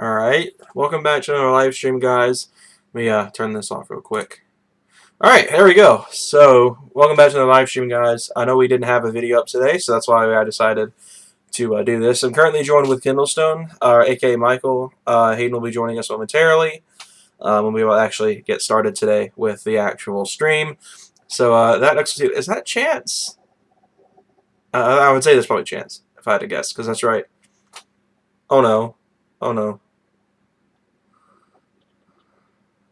Alright, welcome back to another live stream, guys. Let me turn this off real quick. Alright, here we go. So, welcome back to the live stream, guys. I know we didn't have a video up today, so that's why I decided to do this. I'm currently joined with Kindlestone, aka Michael. Hayden will be joining us momentarily when we will actually get started today with the actual stream. So, that next is that Chance? I would say there's probably Chance, if I had to guess, because that's right. Oh no. Oh no.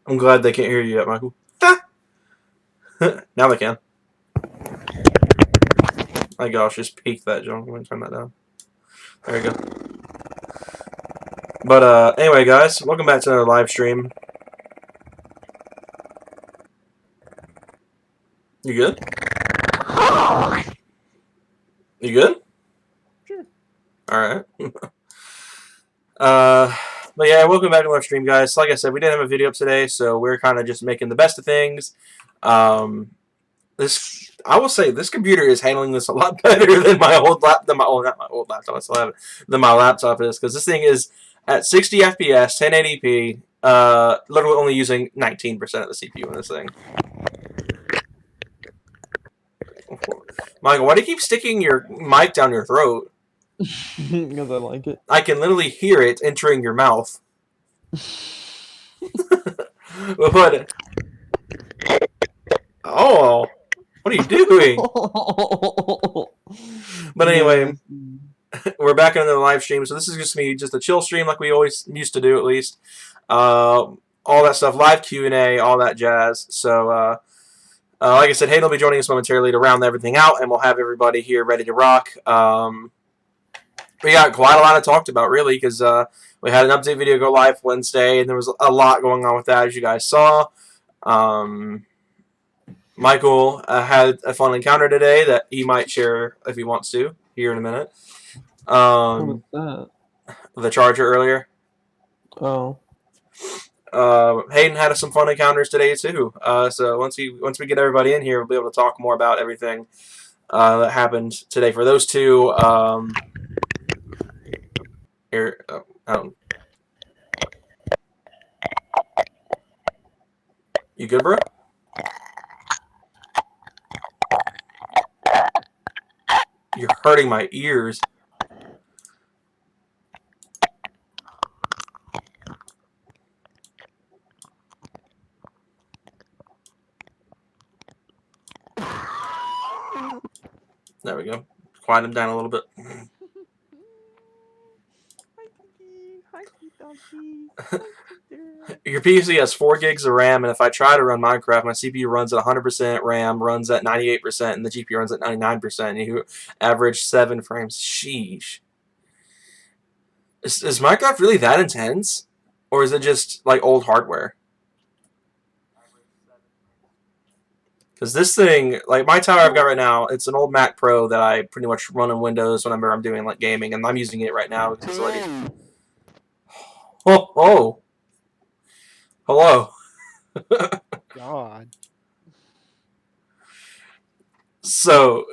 I'm glad they can't hear you yet, Michael. Now they can. My gosh, just peaked that junk. I'm going to turn that down. There you go. But anyway, guys, welcome back to another live stream. You good? You good? Sure. Alright. But yeah, welcome back to our stream, guys. Like I said, we didn't have a video up today, so we're kind of just making the best of things. I will say this computer is handling this a lot better than my old not my old laptop. I still have it. Than my laptop is, because this thing is at 60 FPS, 1080p. Literally only using 19% of the CPU in this thing. Michael, why do you keep sticking your mic down your throat? Because I like it. I can literally hear it entering your mouth. But oh, what are you doing? But anyway, we're back on the live stream, so this is just me, just a chill stream like we always used to do, at least. All that stuff, live Q&A, all that jazz. So, like I said, Hayden will be joining us momentarily to round everything out, and we'll have everybody here ready to rock. We got quite a lot to talk about, really, because we had an update video go live Wednesday, and there was a lot going on with that, as you guys saw. Michael had a fun encounter today that he might share if he wants to here in a minute. What was that? The charger earlier. Oh. Hayden had some fun encounters today too. So once we get everybody in here, we'll be able to talk more about everything that happened today for those two. Here, you good, bro? You're hurting my ears. There we go. Quiet him down a little bit. Your PC has 4 gigs of RAM, and if I try to run Minecraft, my CPU runs at 100%, RAM runs at 98%, and the GPU runs at 99%, and you average 7 frames. Sheesh. Is Minecraft really that intense? Or is it just, like, old hardware? Because this thing, like, my tower I've got right now, it's an old Mac Pro that I pretty much run on Windows whenever I'm doing, like, gaming, and I'm using it right now because it's already... Oh, oh. Hello. God. So,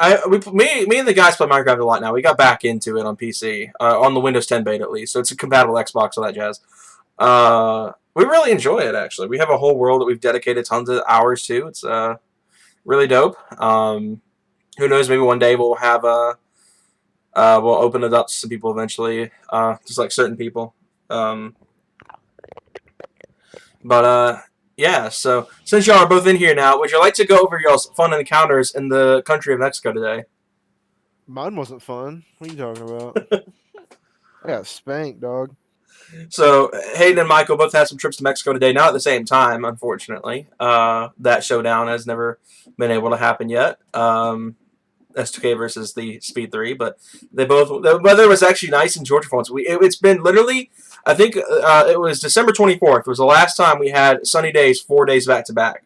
me and the guys play Minecraft a lot now. We got back into it on PC, on the Windows 10 beta at least, so it's a compatible Xbox, all that jazz. We really enjoy it, actually. We have a whole world that we've dedicated tons of hours to. It's really dope. Who knows, maybe one day we'll have we'll open it up to some people eventually, just like certain people. Yeah, so since y'all are both in here now, would you like to go over y'all's fun encounters in the country of Mexico today? Mine wasn't fun. What are you talking about? I got spanked, dog. So Hayden and Michael both had some trips to Mexico today, not at the same time, unfortunately. That showdown has never been able to happen yet. S2K versus the Speed 3, but the weather was actually nice in Georgia for once. It's been literally, I think it was December 24th was the last time we had sunny days 4 days back to back,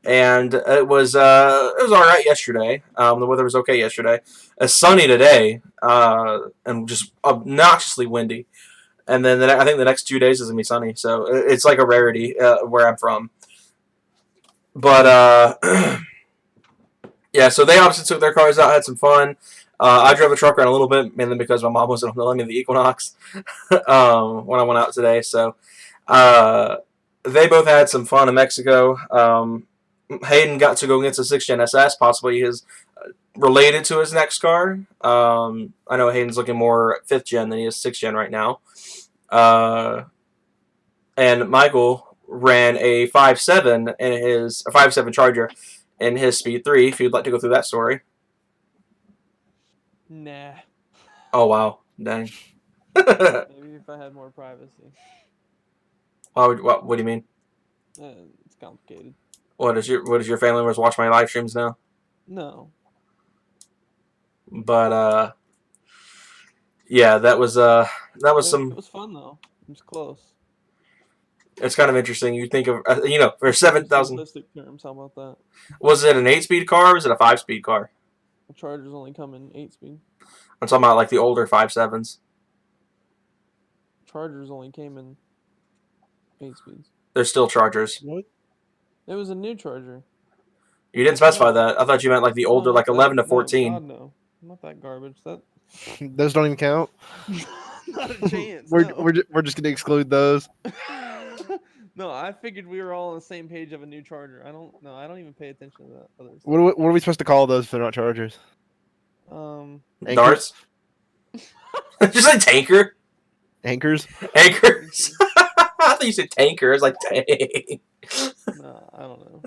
and it was all right yesterday. The weather was okay yesterday. It's sunny today, and just obnoxiously windy. And then I think the next 2 days is gonna be sunny, so it's like a rarity where I'm from. But yeah, so they obviously took their cars out, had some fun. I drove the truck around a little bit, mainly because my mom wasn't letting me the Equinox when I went out today. So uh, they both had some fun in Mexico. Hayden got to go against a 6th Gen SS, possibly his related to his next car. I know Hayden's looking more 5th Gen than he is 6th Gen right now. And Michael ran a 5.7 in his a 5.7 Charger in his Speed 3. If you'd like to go through that story. Nah. Oh wow, dang. Maybe if I had more privacy. What do you mean? It's complicated. What is your family members watch my live streams now? No. But yeah, that was some. It was fun though. It was close. It's kind of interesting. You think of for 7,000. Simplistic terms. How about that? Was it an 8-speed car or was it a 5-speed car? The Chargers only come in 8-speed. I'm talking about like the older 5.7s. Chargers only came in 8 speeds. They're still Chargers. What? It was a new Charger. You didn't specify that. I thought you meant like the older, like 11 to 14. No, God, no. Not that garbage. That Those don't even count. not a chance. We're just gonna exclude those. No, I figured we were all on the same page of a new Charger. I don't even pay attention to that other stuff. What are we supposed to call those if they're not Chargers? Darts. Just like tanker. Anchors. Anchors. I thought you said tanker. It's like tank. No, I don't know.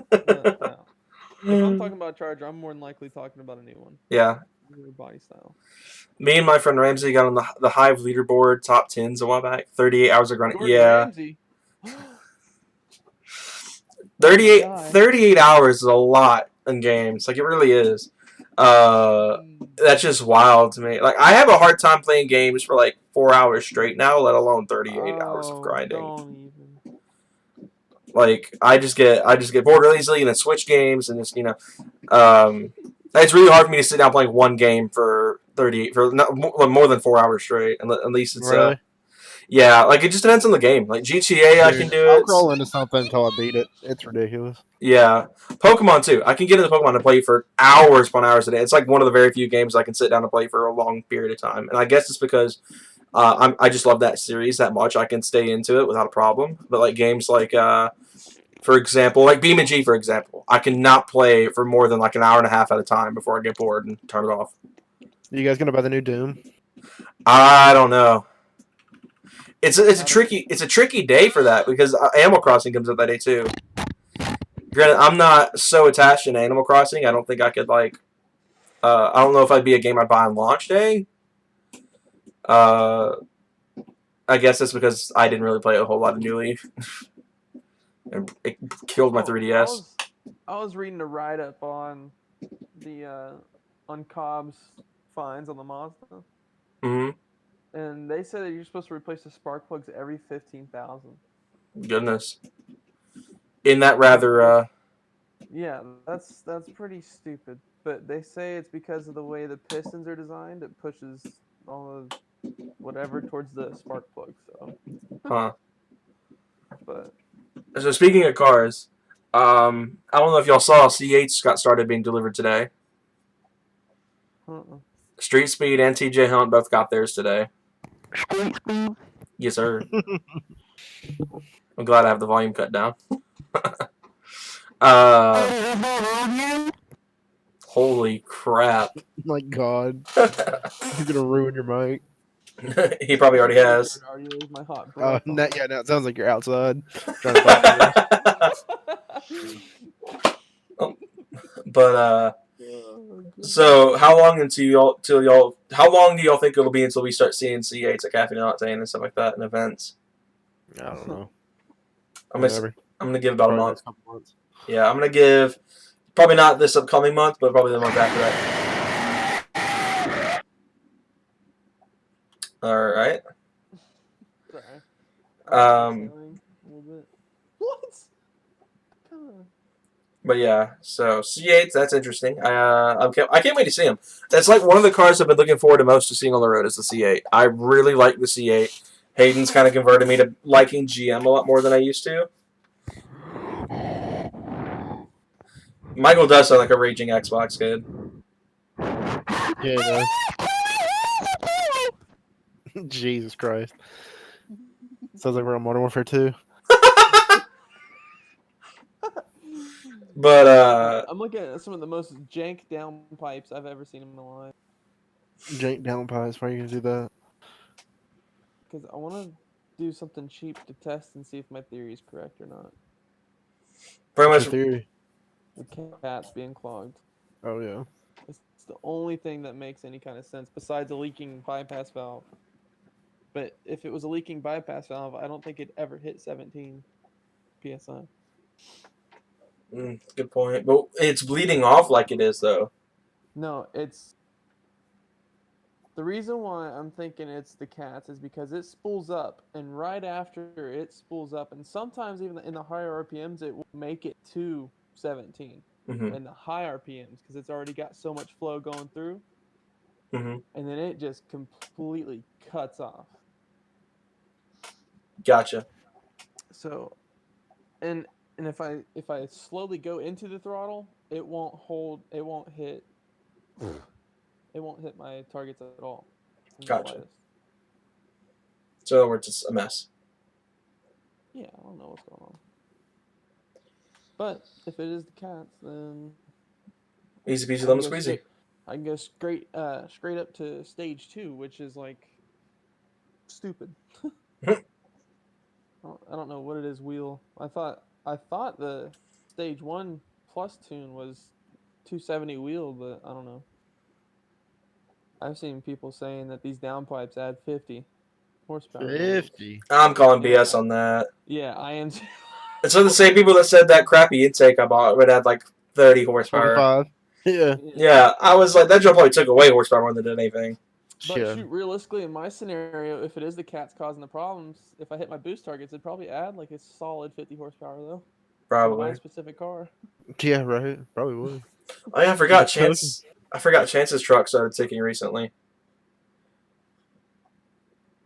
No. If I'm talking about a Charger, I'm more than likely talking about a new one. Yeah. New body style. Me and my friend Ramsey got on the Hive leaderboard top 10s a while back. 38 hours of grinding. Gordon Yeah. Ramsay. 38 hours is a lot in games. Like, it really is. That's just wild to me. Like, I have a hard time playing games for like 4 hours straight now, let alone 38 hours of grinding. Don't even. Like, I just get bored really easily and then switch games and just it's really hard for me to sit down playing one game for 38 for more than 4 hours straight. At least it's Really? yeah, like it just depends on the game. Like GTA, I can do it. I'll crawl into something until I beat it. It's ridiculous. Yeah, Pokemon too. I can get into Pokemon and play for hours upon hours a day. It's like one of the very few games I can sit down and play for a long period of time. And I guess it's because I just love that series that much. I can stay into it without a problem. But like games like, for example, like BeamNG, for example, I cannot play for more than like an hour and a half at a time before I get bored and turn it off. You guys gonna buy the new Doom? I don't know. It's a tricky day for that because Animal Crossing comes out that day too. Granted, I'm not so attached to Animal Crossing. I don't think I could like. I don't know if I'd be a game I'd buy on launch day. I guess that's because I didn't really play a whole lot of New Leaf. And it killed my 3DS. I was reading a write up on the on Cobb's finds on the Mazda. Mm-hmm. And they said that you're supposed to replace the spark plugs every 15,000. Goodness. In that rather, Yeah, that's pretty stupid. But they say it's because of the way the pistons are designed. It pushes all of whatever towards the spark plug. So. huh. But. So speaking of cars, I don't know if y'all saw C8s got started being delivered today. Street Speed and TJ Hunt both got theirs today. Yes, sir. I'm glad I have the volume cut down. Holy crap. My God. You're gonna ruin your mic. He probably already has. My hot Now it sounds like you're outside. Trying to But so how long do y'all think it'll be until we start seeing C8s at Cafe and Octane and stuff like that in events? I don't know. I'm gonna give about a month. Months. Yeah, I'm gonna give probably not this upcoming month, but probably the month after that. All right. What? But yeah, so C8s, that's interesting. I can't wait to see them. That's like one of the cars I've been looking forward to most to seeing on the road is the C8. I really like the C8. Hayden's kind of converted me to liking GM a lot more than I used to. Michael does sound like a raging Xbox kid. Yeah, it does. Jesus Christ. Sounds like we're on Modern Warfare 2. But I'm looking at some of the most jank downpipes I've ever seen in my life Jank down pies. Why are you gonna do that? because I want to do something cheap to test and see if my theory is correct or not. pretty What's much, your theory? The cats being clogged. Oh yeah. It's the only thing that makes any kind of sense besides a leaking bypass valve. But if it was a leaking bypass valve, I don't think it'd ever hit 17 psi. good point. But it's bleeding off like it is though. No, it's the reason why I'm thinking it's the cats is because it spools up, and right after it spools up, and sometimes even in the higher RPMs, it will make it to 17 Mm-hmm. in the high RPMs because it's already got so much flow going through, Mm-hmm. and then it just completely cuts off. Gotcha. So, and if I slowly go into the throttle, it won't hold, it won't hit my targets at all in the Gotcha. slightest. So in other words, it's a mess. Yeah, I don't know what's going on. But if it is the cats, then Easy peasy I can lemon go squeezy. straight. I can go straight up to stage 2, which is like stupid. I don't know what it is. Wheel. I thought the stage 1 plus tune was 270 wheel, but I don't know. I've seen people saying that these downpipes add 50 horsepower. 50. I'm calling Yeah. BS on that. Yeah, I am. It's one of the same people that said that crappy intake I bought would have like 30 horsepower. 25. Yeah. Yeah, I was like, that jump probably took away horsepower more than it did anything. But Yeah. shoot, realistically, in my scenario, if it is the cats causing the problems, if I hit my boost targets, it'd probably add like a solid 50 horsepower though. For my Probably. specific car. Yeah, right. Probably would. Oh yeah, I forgot Get cooking. Chance. I forgot Chance's truck started ticking recently.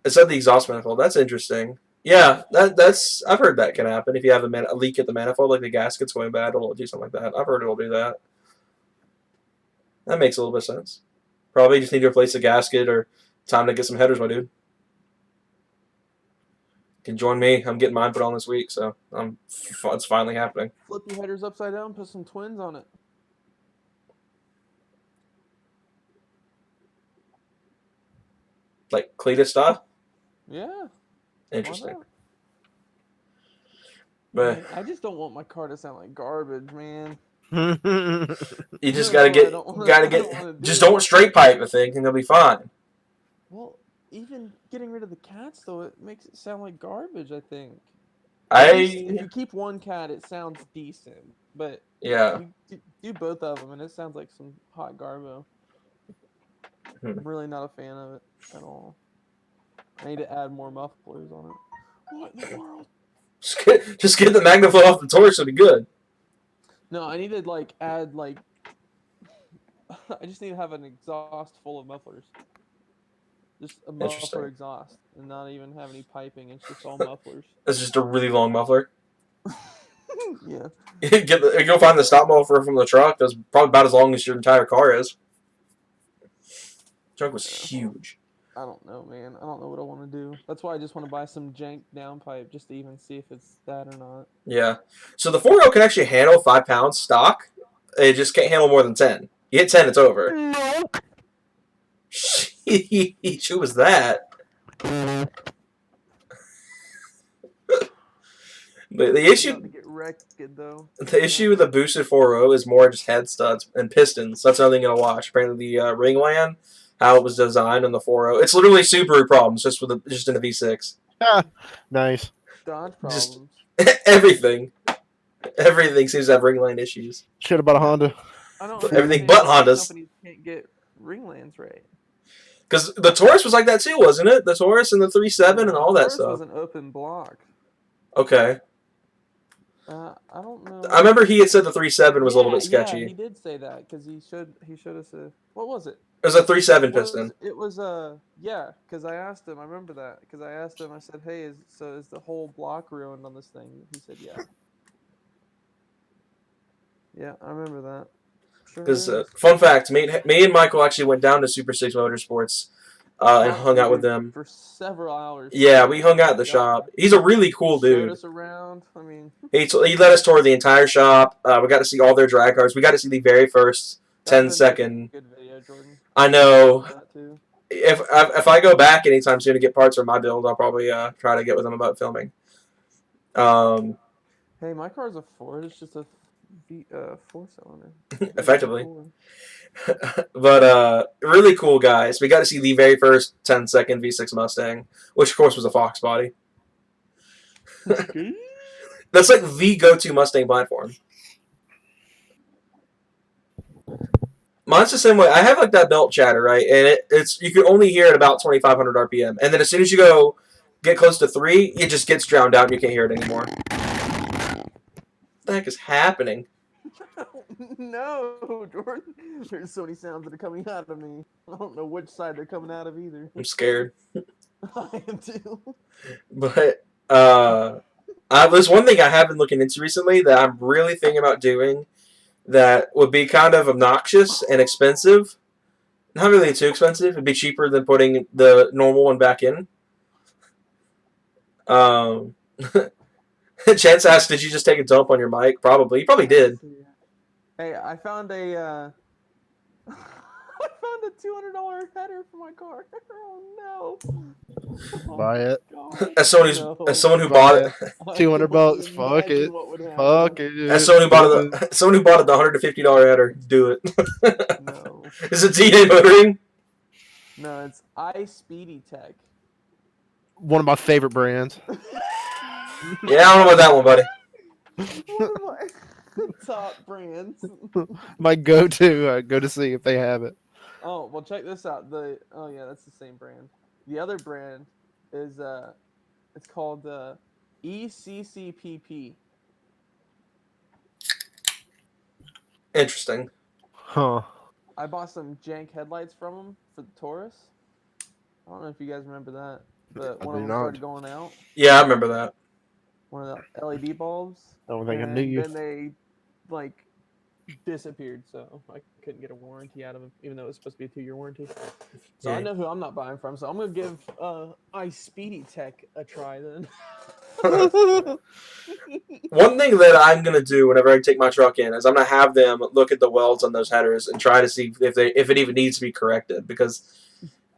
It said the exhaust manifold. That's interesting. Yeah, that's I've heard that can happen if you have a leak at the manifold, like the gasket's going bad. It'll do something like that. I've heard it'll do that. That makes a little bit of sense. Probably just need to replace the gasket or time to get some headers, my dude. You can join me. I'm getting mine put on this week, so it's finally happening. Flip your headers upside down, put some twins on it. Like Cletus style. Yeah. Interesting. Man, But I just don't want my car to sound like garbage, man. you just That's gotta why I don't wanna do just it. don't straight pipe the thing, and it'll be fine. Well, even getting rid of the cats though, it makes it sound like garbage, I think. At least if you keep one cat, it sounds decent. But yeah. you do both of them, and it sounds like some hot garbo. I'm really not a fan of it at all. I need to add more mufflers on it. What in the world? Just get the magnaflow off the torch, it'll be good. No, I need to like add like. I just need to have an exhaust full of mufflers. Just a muffler Interesting. exhaust, and not even have any piping. It's just all mufflers. It's just a really long muffler. Yeah. Go find the stop muffler from the truck. That's probably about as long as your entire car is. The truck was huge. I don't know, man. I don't know what I want to do. That's why I just want to buy some jank downpipe just to even see if it's that or not. Yeah. So the 4.0 can actually handle 5 pounds stock. It just can't handle more than 10. You hit 10, it's over. No. Sheesh, who was that? But the issue, About to get wrecked, though. the issue with the boosted 4.0 is more just head studs and pistons. That's another thing you'll watch. Apparently, the ringland, how it was designed on the 4.0, it's literally Subaru problems just in the V6. Nice. Dodge Just- problems. Everything seems to have ringland issues. Should have bought a Honda. I don't Everything understand but why Hondas. companies can't get ringlands right. Because the Taurus was like that too, wasn't it? The Taurus and the 3.7 and all that Taurus stuff. was an open block. Okay. I don't know. I remember he had said the 3.7 was a little bit sketchy. Yeah, he did say that because he showed us a what was it? It was a 3.7 piston. It was yeah, because I asked him. I remember that because I asked him. I said, "Hey, is the whole block ruined on this thing?" He said, "Yeah." Yeah, I remember that. Sure Because is. fun fact, me and Michael actually went down to Super Six Motorsports and hung out with them. For several hours. Yeah, we hung out at the Got- shop. He's a really cool Showed dude. us around. I mean, He let us tour the entire shop. We got to see all their drag cars. We got to see the very first that was 10-second. a good video, Jordan. I know. That too. If I go back anytime soon to get parts for my build, I'll probably try to get with them about filming. Hey, my car's a Ford. It's just a four-cylinder. Effectively. But really cool guys. We got to see the very first 10-second V6 Mustang, which of course was a Fox body. That's like the go-to Mustang platform. Mine's the same way. I have like that belt chatter, right? And it's you can only hear it about 2,500 RPM, and then as soon as you go get close to 3, it just gets drowned out, and you can't hear it anymore. What the heck is happening? No, Jordan. There's so many sounds that are coming out of me. I don't know which side they're coming out of either. I'm scared. I am too. But there's one thing I have been looking into recently that I'm really thinking about doing that would be kind of obnoxious and expensive. Not really too expensive. It'd be cheaper than putting the normal one back in. Chance asked, did you just take a dump on your mic? Probably. You probably did. Hey, I found a $200 header for my car. Oh no! Buy it. God. As someone who bought it, $200. Fuck it. Fuck it. as someone who bought it, someone who bought it the $150 header, do it. No. Is it TA motoring? No, it's iSpeedy Tech. One of my favorite brands. Yeah, I don't know about that one, buddy. One of my top brands. My go-to. I go to see if they have it. Oh, well, check this out. Oh yeah, that's the same brand. The other brand is it's called ECCPP. Interesting. Huh. I bought some jank headlights from them for the Taurus. I don't know if you guys remember that, but I one of do them started not. going out. Yeah, I remember that. One of the LED bulbs. I don't think I and knew you. Then they like disappeared, so I couldn't get a warranty out of them, even though it was supposed to be a 2-year warranty. So Yeah. I know who I'm not buying from. So I'm gonna give iSpeedy Tech a try then. One thing that I'm gonna do whenever I take my truck in is I'm gonna have them look at the welds on those headers and try to see if it even needs to be corrected, because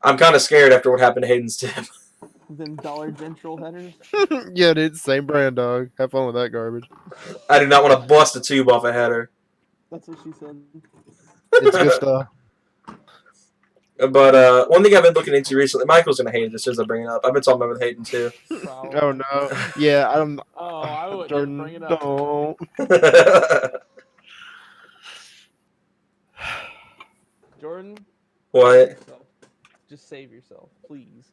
I'm kind of scared after what happened to Hayden's tip. Then Dollar General headers. Yeah, dude. Same brand, dog. Have fun with that garbage. I do not want to bust a tube off a header. That's what she said. It's good stuff. But one thing I've been looking into recently, Michael's gonna hate it as soon as I bring it up. I've been talking about it with Hayden too. Probably. Oh no. Yeah, I don't. Oh, I wouldn't Jordan, bring it up. don't. Jordan. What? save yourself. Just save yourself, please.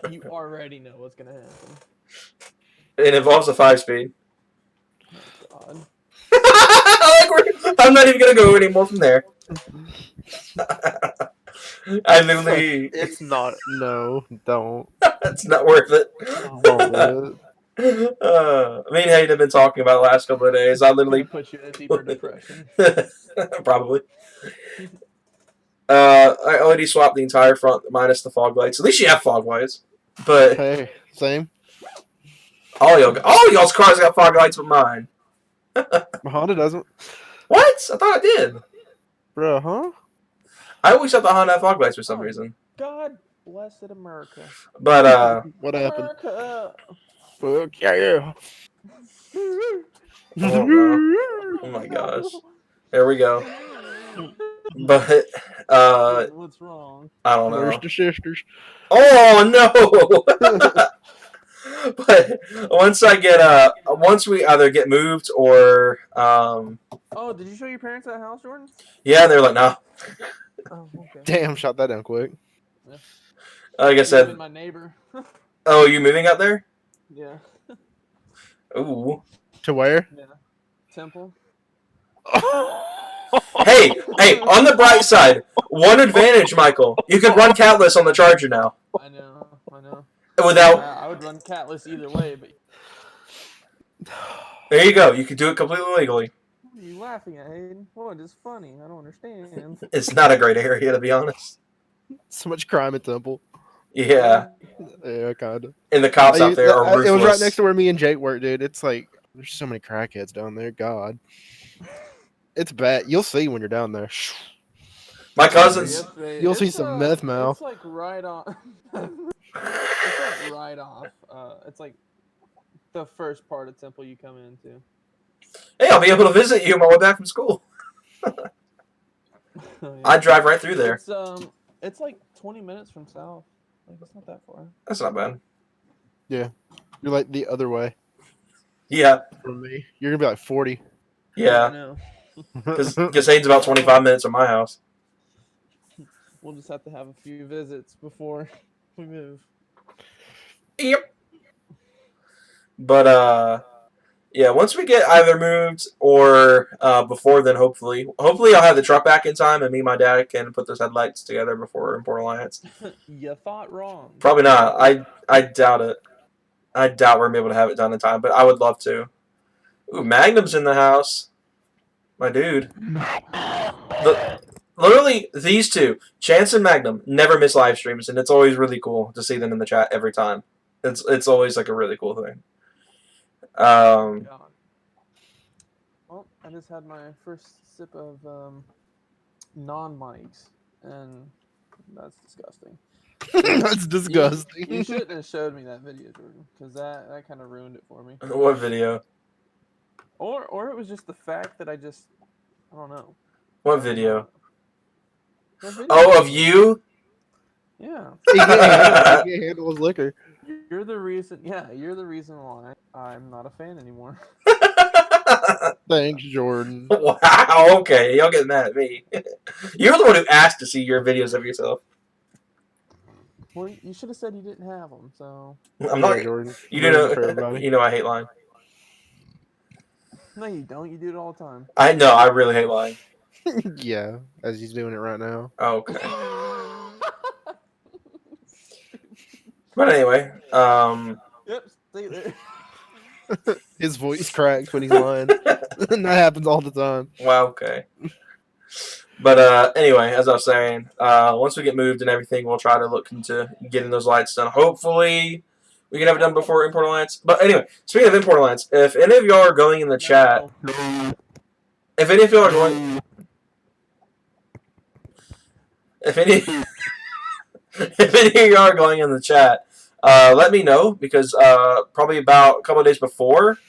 You already know what's gonna happen. It involves a 5-speed. God. I'm not even gonna go anymore from there. I literally. It's not. No, don't. It's not worth it. Don't do Me and Hayden have been talking about it the last couple of days. I literally Gonna put you in a deeper depression. probably. I already swapped the entire front minus the fog lights. At least you have fog lights. it. But Hey, same. all y'all's cars got fog lights but mine. My Honda doesn't. What? I thought I did. Bro, huh? I always thought the Honda had fog lights for some reason. God blessed America. But What happened? America. Fuck yeah. oh, no. Oh my gosh. There we go. But What's wrong? I don't know. There's the sisters. Oh no! But once we either get moved or Oh, did you show your parents that house, Jordan? yeah, they're like, no. Oh, okay. Damn, shot that down quick. Like I Even said, my neighbor. oh, you moving out there? Yeah. Ooh. To where? Yeah. Temple. Hey, on the bright side, one advantage, Michael. You can run Catless on the Charger now. I know. Without. I would run catless either way, but There you go. You can do it completely legally. are you laughing at, Hayden? What is funny? I don't understand. It's not a great area, to be honest. So much crime at Temple. Yeah. Yeah, kind of. And the cops out there are It was right ruthless. next to where me and Jake work, dude. It's like there's so many crackheads down there. God, it's bad. You'll see when you're down there. My cousins. Yesterday, You'll see it's, some meth mouth. It's like right off. It's like right off. It's like the first part of Temple you come into. Hey, I'll be able to visit you on my way back from school. Yeah. I drive right through there. It's like 20 minutes from south. Like it's not that far. That's not bad. Yeah, you're like the other way Yeah. from me. You're gonna be like 40. I Yeah. know. Because Hayden's about 25 minutes from my house. We'll just have to have a few visits before we move. Yep. But yeah, once we get either moved or before then, hopefully I'll have the truck back in time, and me and my dad can put those headlights together before Import Alliance. You thought wrong. Probably not. I doubt it. I doubt we're gonna be able to have it done in time, but I would love to. Ooh, Magnum's in the house, my dude. Literally, these two, Chance and Magnum, never miss live streams, and it's always really cool to see them in the chat every time. It's always like a really cool thing. God. Well, I just had my first sip of non-mics, and that's disgusting. That's disgusting. You shouldn't have showed me that video, Jordan, because that kind of ruined it for me. What video? Or it was just the fact that I don't know. What video? That video. Oh, of you? Yeah. He can't handle his liquor. You're the reason. Yeah, you're the reason why I'm not a fan anymore. Thanks, Jordan. Wow, okay, y'all get mad at me. You're the one who asked to see your videos of yourself. Well, you should have said you didn't have them. So. I'm not. Yeah, Jordan. You do know. For everybody. You know I hate lying. No, you don't. You do it all the time. I know. I really hate lying. Yeah, as he's doing it right now. Okay. But anyway, Yep. Stay there. His voice cracks when he's lying. And that happens all the time. wow, okay. But anyway, as I was saying, once we get moved and everything, we'll try to look into getting those lights done. Hopefully, we can have it done before Import Alliance. But anyway, speaking of Import Alliance, if any of y'all are going in the chat, if any of y'all are going, if any of y'all are going in the chat, let me know, because probably about a couple of days before,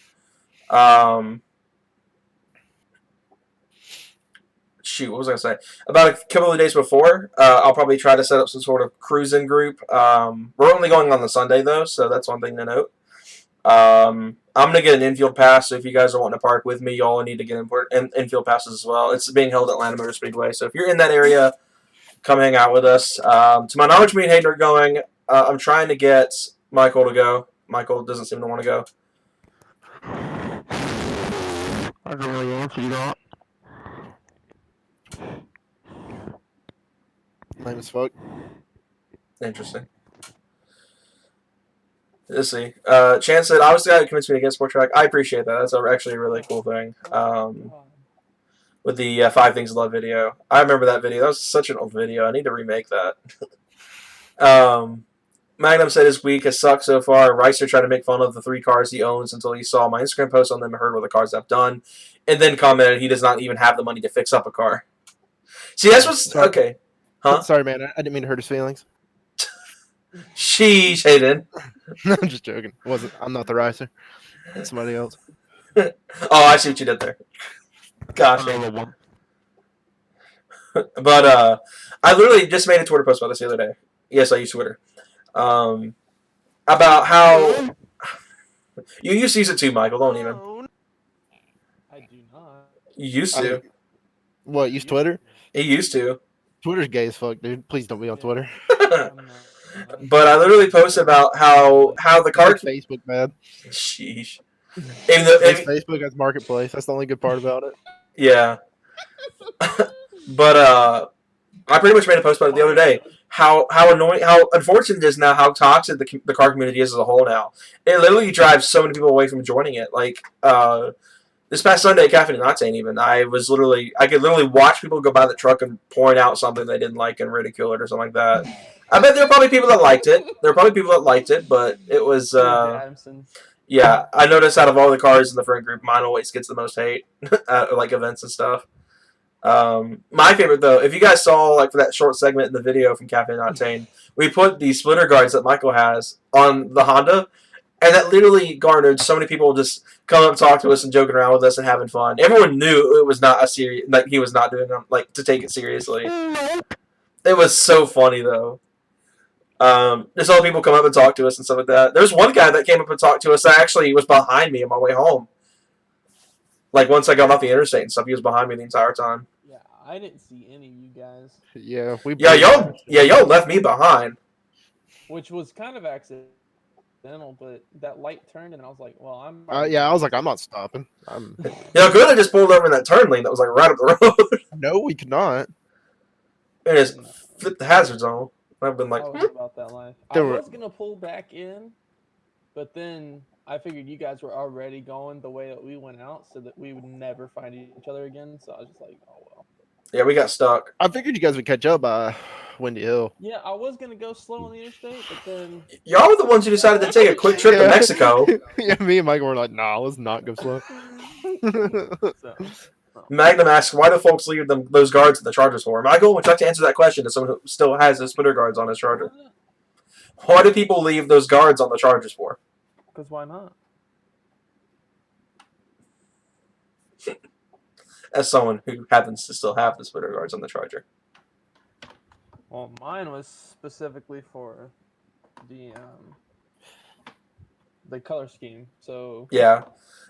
shoot, what was I going to say? About a couple of days before, I'll probably try to set up some sort of cruising group. We're only going on the Sunday, though, so that's one thing to note. I'm going to get an infield pass, so if you guys are wanting to park with me, y'all need to get infield passes as well. It's being held at Atlanta Motor Speedway, so if you're in that area, come hang out with us. To my knowledge, me and Hayden are going. I'm trying to get Michael to go. Michael doesn't seem to want to go. I don't really answer that. Lame as fuck. Interesting. Let's see. Chance said, obviously, I convinced me to get Sport Track. I appreciate that. That's actually a really cool thing. With the 5 Things to Love video. I remember that video. That was such an old video. I need to remake that. Magnum said his week has sucked so far. Ricer tried to make fun of the 3 cars he owns until he saw my Instagram post on them and heard what the cars I've done, and then commented he does not even have the money to fix up a car. See, that's what's... Sorry. Okay. Huh? Sorry, man. I didn't mean to hurt his feelings. Sheesh, Hayden. I'm just joking. I'm not the ricer. It's somebody else. Oh, I see what you did there. Gosh. But I literally just made a Twitter post about this the other day. Yes, I use Twitter. About how you used to use it too, Michael. Don't even. I do not. You used to. What? Use Twitter? He used to. Twitter's gay as fuck, dude. Please don't be on Twitter. But I literally posted about how the car. Make Facebook bad. Sheesh. Facebook has marketplace. That's the only good part about it. Yeah. But I pretty much made a post about it the other day. How annoying, how unfortunate it is now, how toxic the car community is as a whole now. It literally drives so many people away from joining it. Like, This past Sunday, Caffeine and Octane, even I could literally watch people go by the truck and point out something they didn't like and ridicule it or something like that. I bet there were probably people that liked it. But it was Adamson. yeah. I noticed out of all the cars in the friend group, mine always gets the most hate at like events and stuff. My favorite though, if you guys saw like for that short segment in the video from Caffeine and Octane, we put the splitter guards that Michael has on the Honda. And that literally garnered so many people just coming up and talking to us and joking around with us and having fun. Everyone knew it was not a serious, like he was not doing like to take it seriously. It was so funny though. Just all people come up and talk to us and stuff like that. There was one guy that came up and talked to us that actually was behind me on my way home. Like once I got off the interstate and stuff, he was behind me the entire time. Yeah, I didn't see any of you guys, Yeah, y'all left me behind. which was kind of accidental. But that light turned, and I was like, "Well, I'm." Yeah, I was like, I'm not stopping. Could have just pulled over in that turn lane that was like right up the road. No, we could not. And just flipped the hazard zone. I've been like, I was about that life. I was gonna pull back in, but then I figured you guys were already going the way that we went out, so that we would never find each other again. So I was just like, "Oh well." yeah, we got stuck. I figured you guys would catch up by Windy Hill. Yeah, I was gonna go slow on the interstate, but then Y'all were the ones who decided to take a quick trip to Mexico. Yeah, me and Michael were like, nah, let's not go slow. so, Magnum asks, why do folks leave those guards in the Chargers for? Michael, would you like to answer that question to someone who still has the splitter guards on his Charger? Why do people leave those guards on the Chargers for? because why not? As someone who happens to still have the splitter guards on the Charger. Well, mine was specifically for the color scheme. So yeah,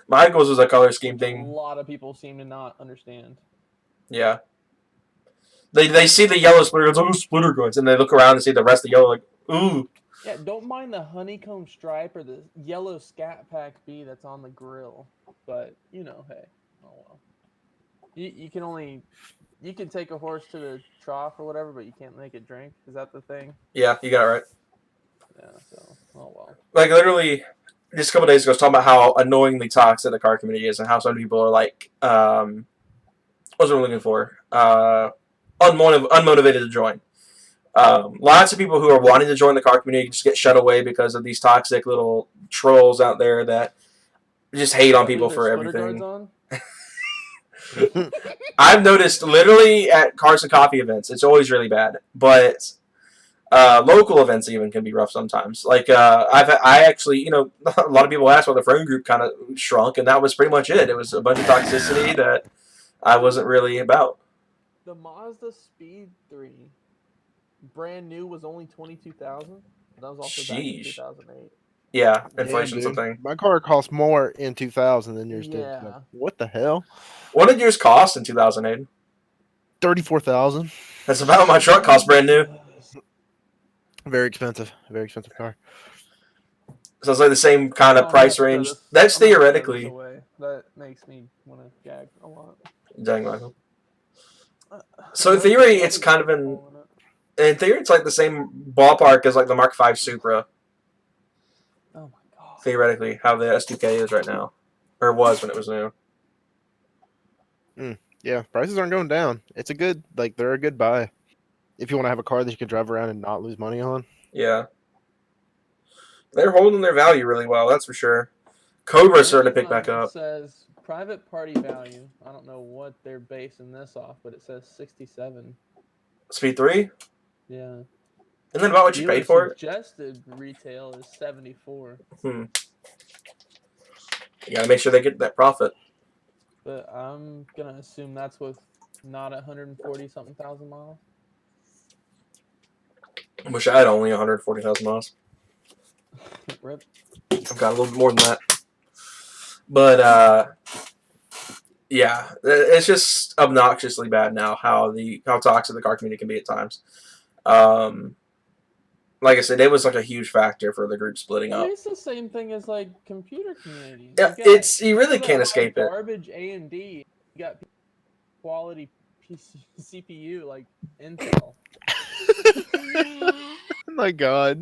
Michael's was a color scheme a thing. lot of people seem to not understand. Yeah, they see the yellow splitter guards, oh, splitter guards, and they look around and see the rest of the yellow, like, ooh. Yeah, don't mind the honeycomb stripe or the yellow Scat Pack B that's on the grill, but hey, oh well. You can take a horse to the trough or whatever, but you can't make it drink. Is that the thing? Yeah, you got it right. Yeah, so, oh well. Like, literally, just a couple days ago, I was talking about how annoyingly toxic the car community is and how some people are like, what was I looking for? Unmotivated to join. Lots of people who are wanting to join the car community just get shut away because of these toxic little trolls out there that just hate on people for everything. I've noticed literally at Cars and Coffee events, it's always really bad. But local events even can be rough sometimes. Like I actually, a lot of people asked why the friend group kind of shrunk, and that was pretty much it. It was a bunch of toxicity that I wasn't really about. The Mazda Speed 3, brand new, was only $22,000. That was also back in 2008. Yeah, inflation something. My car cost more in 2000 than yours did. Yeah. What the hell? What did yours cost in 2008? $34,000. That's about what my truck cost brand new. Very expensive. Very expensive car. So it's like the same kind of price range. That's theoretically. That makes me want to gag a lot. Dang, Michael. So in theory, it's kind of in theory, it's like the same ballpark as like the Mark V Supra. Oh my god. Theoretically, how the S2K is right now, or was when it was new. Yeah, prices aren't going down. It's a good, they're a good buy. If you want to have a car that you can drive around and not lose money on. Yeah. They're holding their value really well, that's for sure. Cobra's starting to pick back up. It says private party value. I don't know what they're basing this off, but it says 67. Speed 3? Yeah. And then about what you paid for it? Suggested retail is 74. You gotta make sure they get that profit. But I'm gonna assume that's with not 140 something thousand miles. I wish I had only 140,000 miles. Rip. I've got a little bit more than that. But yeah, it's just obnoxiously bad now how toxic the car community can be at times. Like I said, it was like a huge factor for the group splitting up. It's the same thing as like computer community. Yeah, you really can't escape it. Garbage AMD. You got quality PC, CPU like Intel. Oh my god.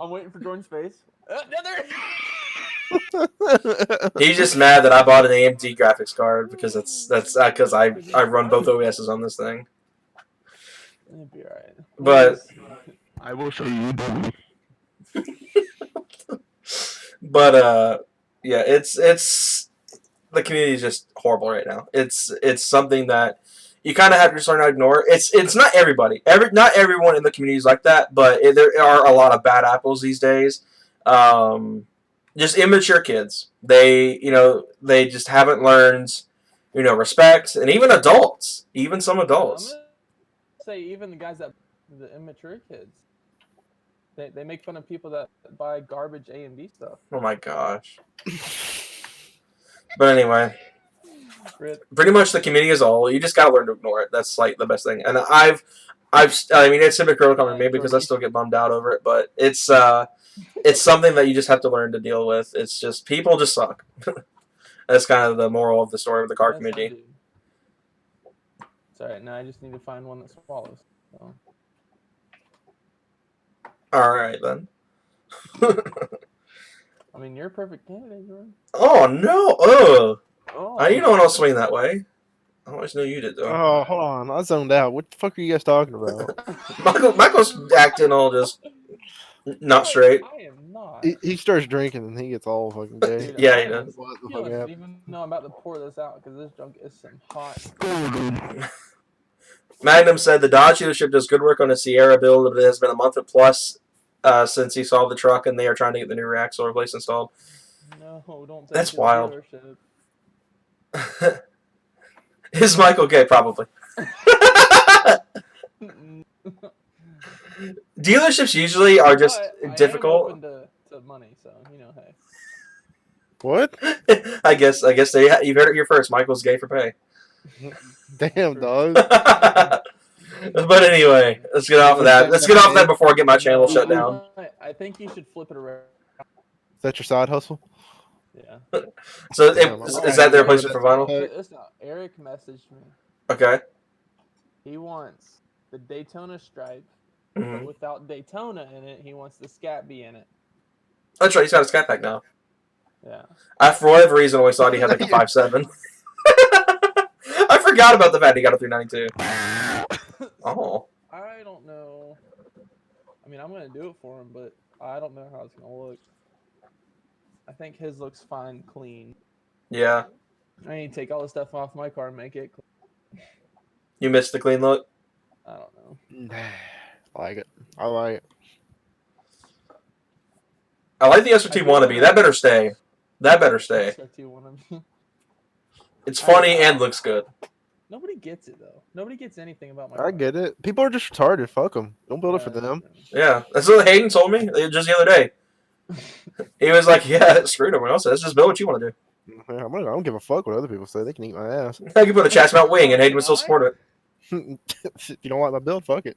I'm waiting for Jordan's face. He's just mad that I bought an AMD graphics card because that's because I run both OSs on this thing. It'll be alright. But I will show you. yeah, it's the community is just horrible right now. It's something that you kind of have to start to ignore. It's not everybody. Not everyone in the community is like that, but there are a lot of bad apples these days. Just immature kids. They just haven't learned respect, and even adults, even some adults. I'm gonna say even the guys the immature kids. They make fun of people that buy garbage AMD stuff. Oh my gosh. But anyway, Rip. pretty much the community as a whole, you just gotta learn to ignore it. That's like the best thing. And I mean, it's hypocritical on me because I still get bummed out over it, but it's something that you just have to learn to deal with. It's just people just suck. That's kind of the moral of the story of the car community. It's alright. Now I just need to find one that swallows. So. All right then. I mean, you're a perfect candidate, Jordan. Oh no! Oh, Oh, you know what? I'll swing that way. I always knew you did though. Oh, hold on. I zoned out. What the fuck are you guys talking about? Michael's acting all just not straight. I am not. He starts drinking and he gets all fucking gay. Dude, Yeah, I he am does. What the fuck feeling it, happened? even though I'm about to pour this out because this junk is some hot. Magnum said the Dodge dealership does good work on the Sierra build, but it has been a month plus since he saw the truck, and they are trying to get the new axle replaced installed. No, don't. Take That's it to the wild. dealership. Is Michael gay? Probably. Dealerships usually are just But difficult. I am open to money, so hey. What? I guess you've heard it here first. Michael's gay for pay. Damn, dog. But anyway, let's get off of that. Let's get off that before I get my channel shut down. I think you should flip it around. Is that your side hustle? Yeah. So Damn, is that their replacement for vinyl? Listen, Eric messaged me. Okay. He wants the Daytona stripe, Mm-hmm. but without Daytona in it. He wants the Scat be in it. That's right. He's got a Scat Pack now. Yeah. I, for whatever reason, always thought he had like a 5.7. I forgot about the fact he got a 392. Oh. I don't know. I mean, I'm gonna do it for him, but I don't know how it's gonna look. I think his looks fine, clean. Yeah. I need to take all the stuff off my car and make it clean. You missed the clean look? I don't know. I like it. I like it. I like the SRT wannabe. That better stay. That better stay. It's funny and looks good. Nobody gets it though. Nobody gets anything about my car. I get it. People are just retarded. Fuck them. Don't build it for Yeah, them. Yeah. That's what Hayden told me just the other day. He was like, yeah, screw everyone else. Let's just build what you want to do. I don't give a fuck what other people say. They can eat my ass. I could put a Chastmount wing and Hayden would still support it. If you don't like my build, fuck it.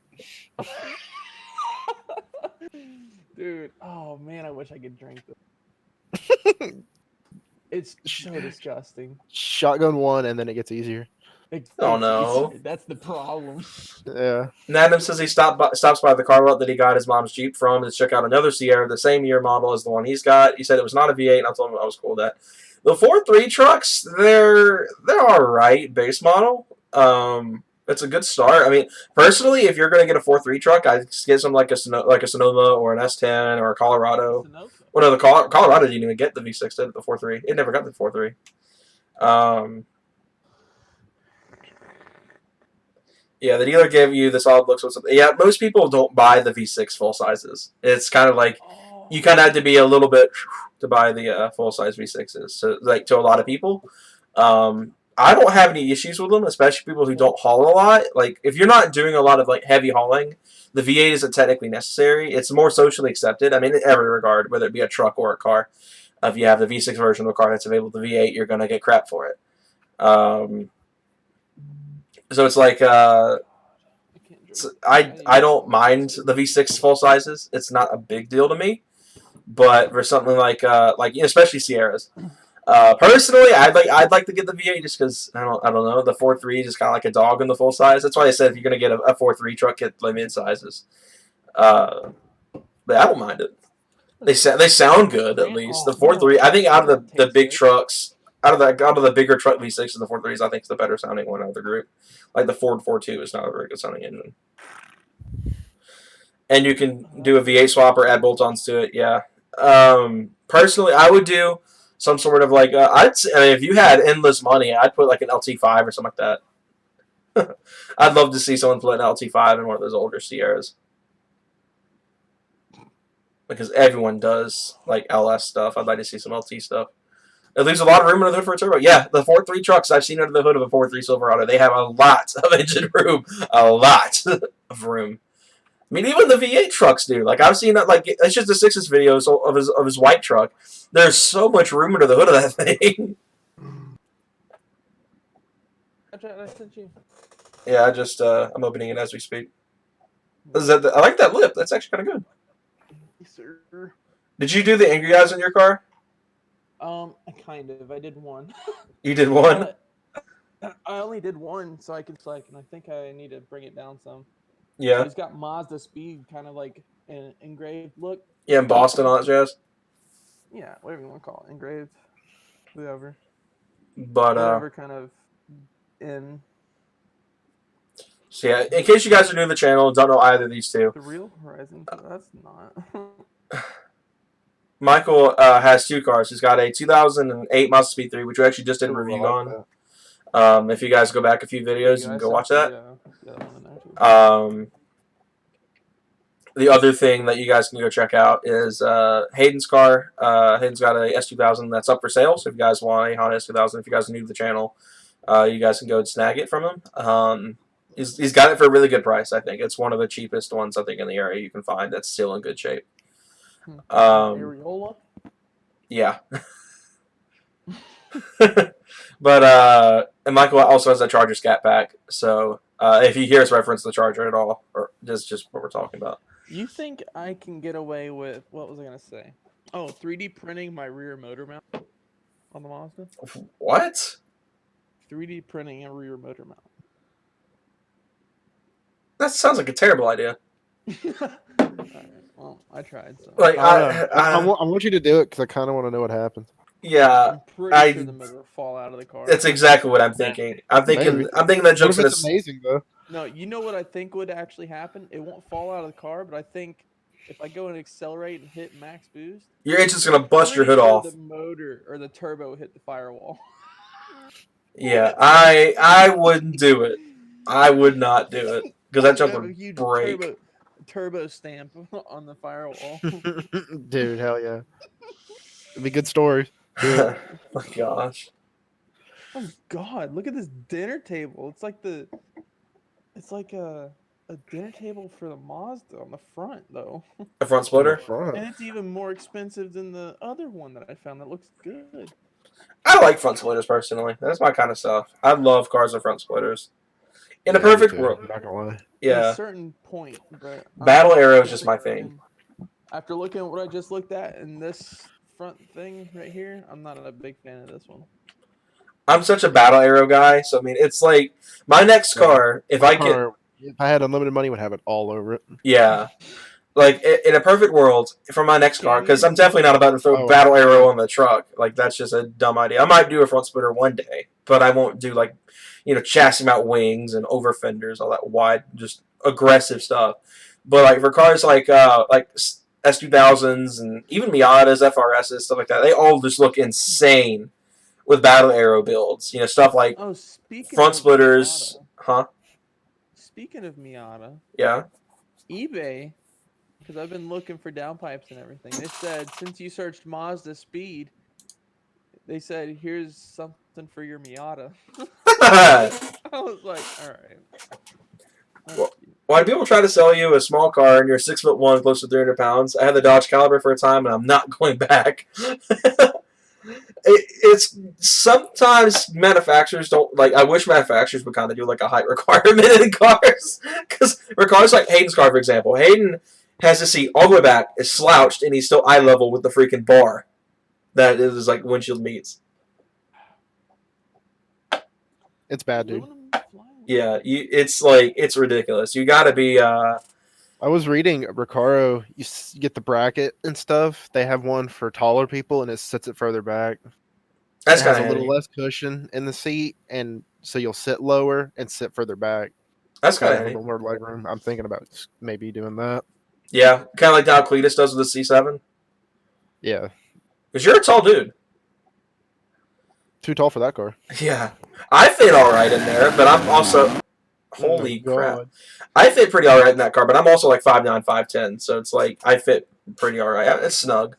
Dude, oh man, I wish I could drink this. It's so disgusting. Shotgun one, and then it gets easier. Oh, no. That's the problem. Yeah. Nadam says he stops by the car lot that he got his mom's Jeep from and check out another Sierra, the same year model as the one he's got. He said it was not a V8, and I told him I was cool with that. The 4.3 trucks, they're all right base model. It's a good start. I mean, personally, if you're going to get a 4.3 truck, I'd get some like a Sonoma or an S10 or a Colorado. Well, no, the Colorado didn't even get the V6, did it? The 4.3. It never got the 4.3. Yeah, the dealer gave you the solid looks with something. Yeah, most people don't buy the V6 full sizes. It's kind of like you kind of have to be a little bit to buy the full size V6s. So, like to a lot of people, I don't have any issues with them, especially people who don't haul a lot. Like if you're not doing a lot of like heavy hauling, the V8 isn't technically necessary. It's more socially accepted. I mean, in every regard, whether it be a truck or a car. If you have the V6 version of a car that's available to V8, you're gonna get crap for it. So it's like I don't mind the V6 full sizes. It's not a big deal to me. But for something like especially Sierras, personally, I'd like to get the V8 just because I don't know, the 4.3 is just kind of like a dog in the full size. That's why I said if you're gonna get a 4.3 truck, get the mid sizes. But I don't mind it. They sound good at least. The 4.3, I think out of the big trucks, out of the bigger truck V6s, the 4.3s, I think is the better sounding one out of the group. Like the Ford 4.2 is not a very good sounding engine. And you can do a V8 swap or add bolt-ons to it. Yeah. Personally, I would do some sort of like I mean, if you had endless money, I'd put like an LT5 or something like that. I'd love to see someone put an LT5 in one of those older Sierras. Because everyone does like LS stuff. I'd like to see some LT stuff. It leaves a lot of room under the hood for a turbo. Yeah, the 4.3 trucks I've seen under the hood of a 4.3 Silverado, they have a lot of engine room. A lot of room. I mean, even the V8 trucks do. Like, I've seen that, like, it's just the Sixes videos of his white truck. There's so much room under the hood of that thing. I sent you. Yeah, I'm opening it as we speak. I like that lip. That's actually kind of good. Yes, sir. Did you do the angry eyes in your car? Kind of. I did one. You did one? I only did one, so I could select, and I think I need to bring it down some. Yeah. He's got Mazda speed, kind of like an engraved look. Yeah, in Boston, all that jazz. Yeah, whatever you want to call it, engraved, whatever. But, Whatever kind of in so yeah, in case you guys are new to the channel and don't know either of these two, the real Horizon. That's not. Michael has two cars. He's got a 2008 Mazda Speed 3, which we actually just did a Ooh, I review like on. If you guys go back a few videos, you can go watch that. The other thing that you guys can go check out is Hayden's car. Hayden's got a S2000 that's up for sale. So if you guys want a Honda S2000, if you guys are new to the channel, you guys can go and snag it from him. He's got it for a really good price, I think. It's one of the cheapest ones, I think, in the area you can find that's still in good shape. Areola? Yeah. But and Michael also has a Charger Scat Pack, so if you hear us reference the Charger at all, or just what we're talking about. You think I can get away with, what was I going to say? Oh, 3D printing my rear motor mount on the Mazda? What? 3D printing a rear motor mount. That sounds like a terrible idea. Alright, well, I tried. So. Like I want you to do it because I kind of want to know what happens. Yeah, I'm pretty sure the motor will fall out of the car. that's exactly what I'm thinking. I'm thinking Maybe. that What jumps if in. it's amazing though? No, you know what I think would actually happen? It won't fall out of the car, but I think if I go and accelerate and hit max boost, Your engine's gonna bust your pretty hood sure off. the motor or the turbo hit the firewall. Yeah, I wouldn't do it. I would not do it because that junk Have a would huge break. turbo stamp on the firewall. Dude, hell yeah. It'd be good stories. Oh my gosh. Oh God! Look at this dinner table. It's like a dinner table for the Mazda on the front, though. The front splitter? And it's even more expensive than the other one that I found that looks good. I like front splitters personally. That's my kind of stuff. I love cars with front splitters. In a Yeah, me perfect too. world. I'm not gonna lie. At a Yeah. certain point, but Battle Arrow is just my thing. After looking at what I just looked at in this front thing right here, I'm not a big fan of this one. I'm such a Battle Arrow guy, so I mean, it's like my next car. If I had unlimited money, would have it all over it. yeah, like in a perfect world for my next car, because I'm definitely not about to throw Battle Arrow on the truck. Like that's just a dumb idea. I might do a front splitter one day, but I won't do like chassis mount wings and over fenders, all that wide, just aggressive stuff. But like for cars like S2000s and even Miatas, FRSs, stuff like that, they all just look insane with Battle Arrow builds. Stuff like front splitters. Huh? Speaking of Miata, Yeah. eBay, because I've been looking for downpipes and everything. They said since you searched Mazda speed, they said here's something for your Miata. I was like, all right. Why do people try to sell you a small car and you're 6'1", close to 300 pounds? I had the Dodge Caliber for a time, and I'm not going back. It's sometimes manufacturers don't like. I wish manufacturers would kind of do like a height requirement in cars, because for cars like Hayden's car, for example, Hayden has his seat all the way back, is slouched, and he's still eye level with the freaking bar that is like windshield meets. It's bad, dude. Yeah, it's ridiculous. You got to be I was reading Recaro. You get the bracket and stuff. They have one for taller people, and it sits it further back. That's It kind has of a little handy. less cushion in the seat, and so you'll sit lower and sit further back. That's Kind kind of of have a handy. little more leg room. I'm thinking about maybe doing that. Yeah, kind of like how Cletus does with the C7. Yeah, Because you're a tall dude. too tall for that car. Yeah. I fit all right in there, but I'm also... Oh my Holy crap. God. I fit pretty all right in that car, but I'm also like 5'9", 5'10", so it's like I fit pretty all right. It's snug.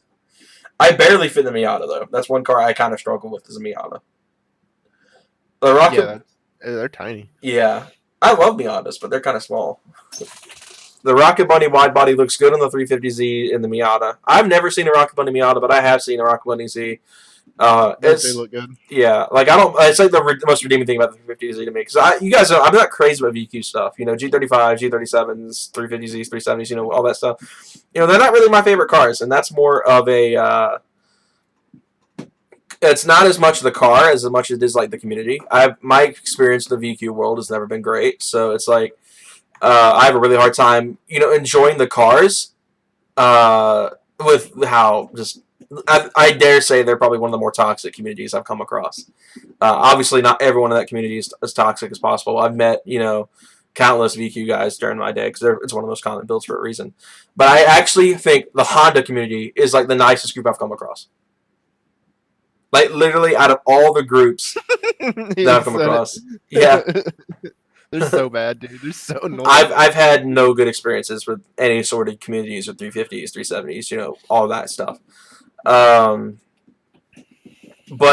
I barely fit in the Miata, though. That's one car I kind of struggle with is a Miata. The Rocket... They're tiny. Yeah. I love Miatas, but they're kind of small. The Rocket Bunny wide body looks good on the 350Z in the Miata. I've never seen a Rocket Bunny Miata, but I have seen a Rocket Bunny Z. Those do look good. Yeah, like I don't. It's like the most redeeming thing about the 350Z to me because you guys know I'm not crazy about VQ stuff. You know, G35, G37s, 350Zs, 370s. You know, all that stuff. You know, they're not really my favorite cars, and that's more of a. It's not as much the car as much as it is like the community. My experience in the VQ world has never been great, so it's like I have a really hard time, you know, enjoying the cars. With how just I dare say they're probably one of the more toxic communities I've come across. Obviously, not everyone in that community is as toxic as possible. I've met, you know, countless VQ guys during my day because it's one of the most common builds for a reason. But I actually think the Honda community is like the nicest group I've come across. Like literally, out of all the groups that I've come across, yeah. They're so bad, dude. They're so annoying. I've had no good experiences with any sort of communities with 350s, 370s, you know, all that stuff. But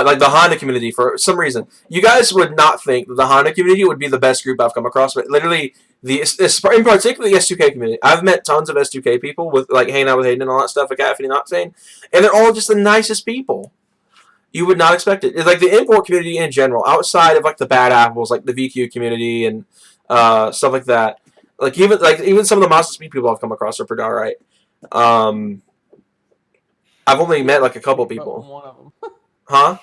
like the Honda community, for some reason, you guys would not think that the Honda community would be the best group I've come across, but literally in particular the S2K community. I've met tons of S2K people with like hanging out with Hayden and all that stuff, like Anthony not saying, and they're all just the nicest people. You would not expect it. It's like the import community in general, outside of like the bad apples, like the VQ community and stuff like that. Like even some of the Monster Speed people I've come across are pretty alright. I've only met like a couple people. One of them. Huh?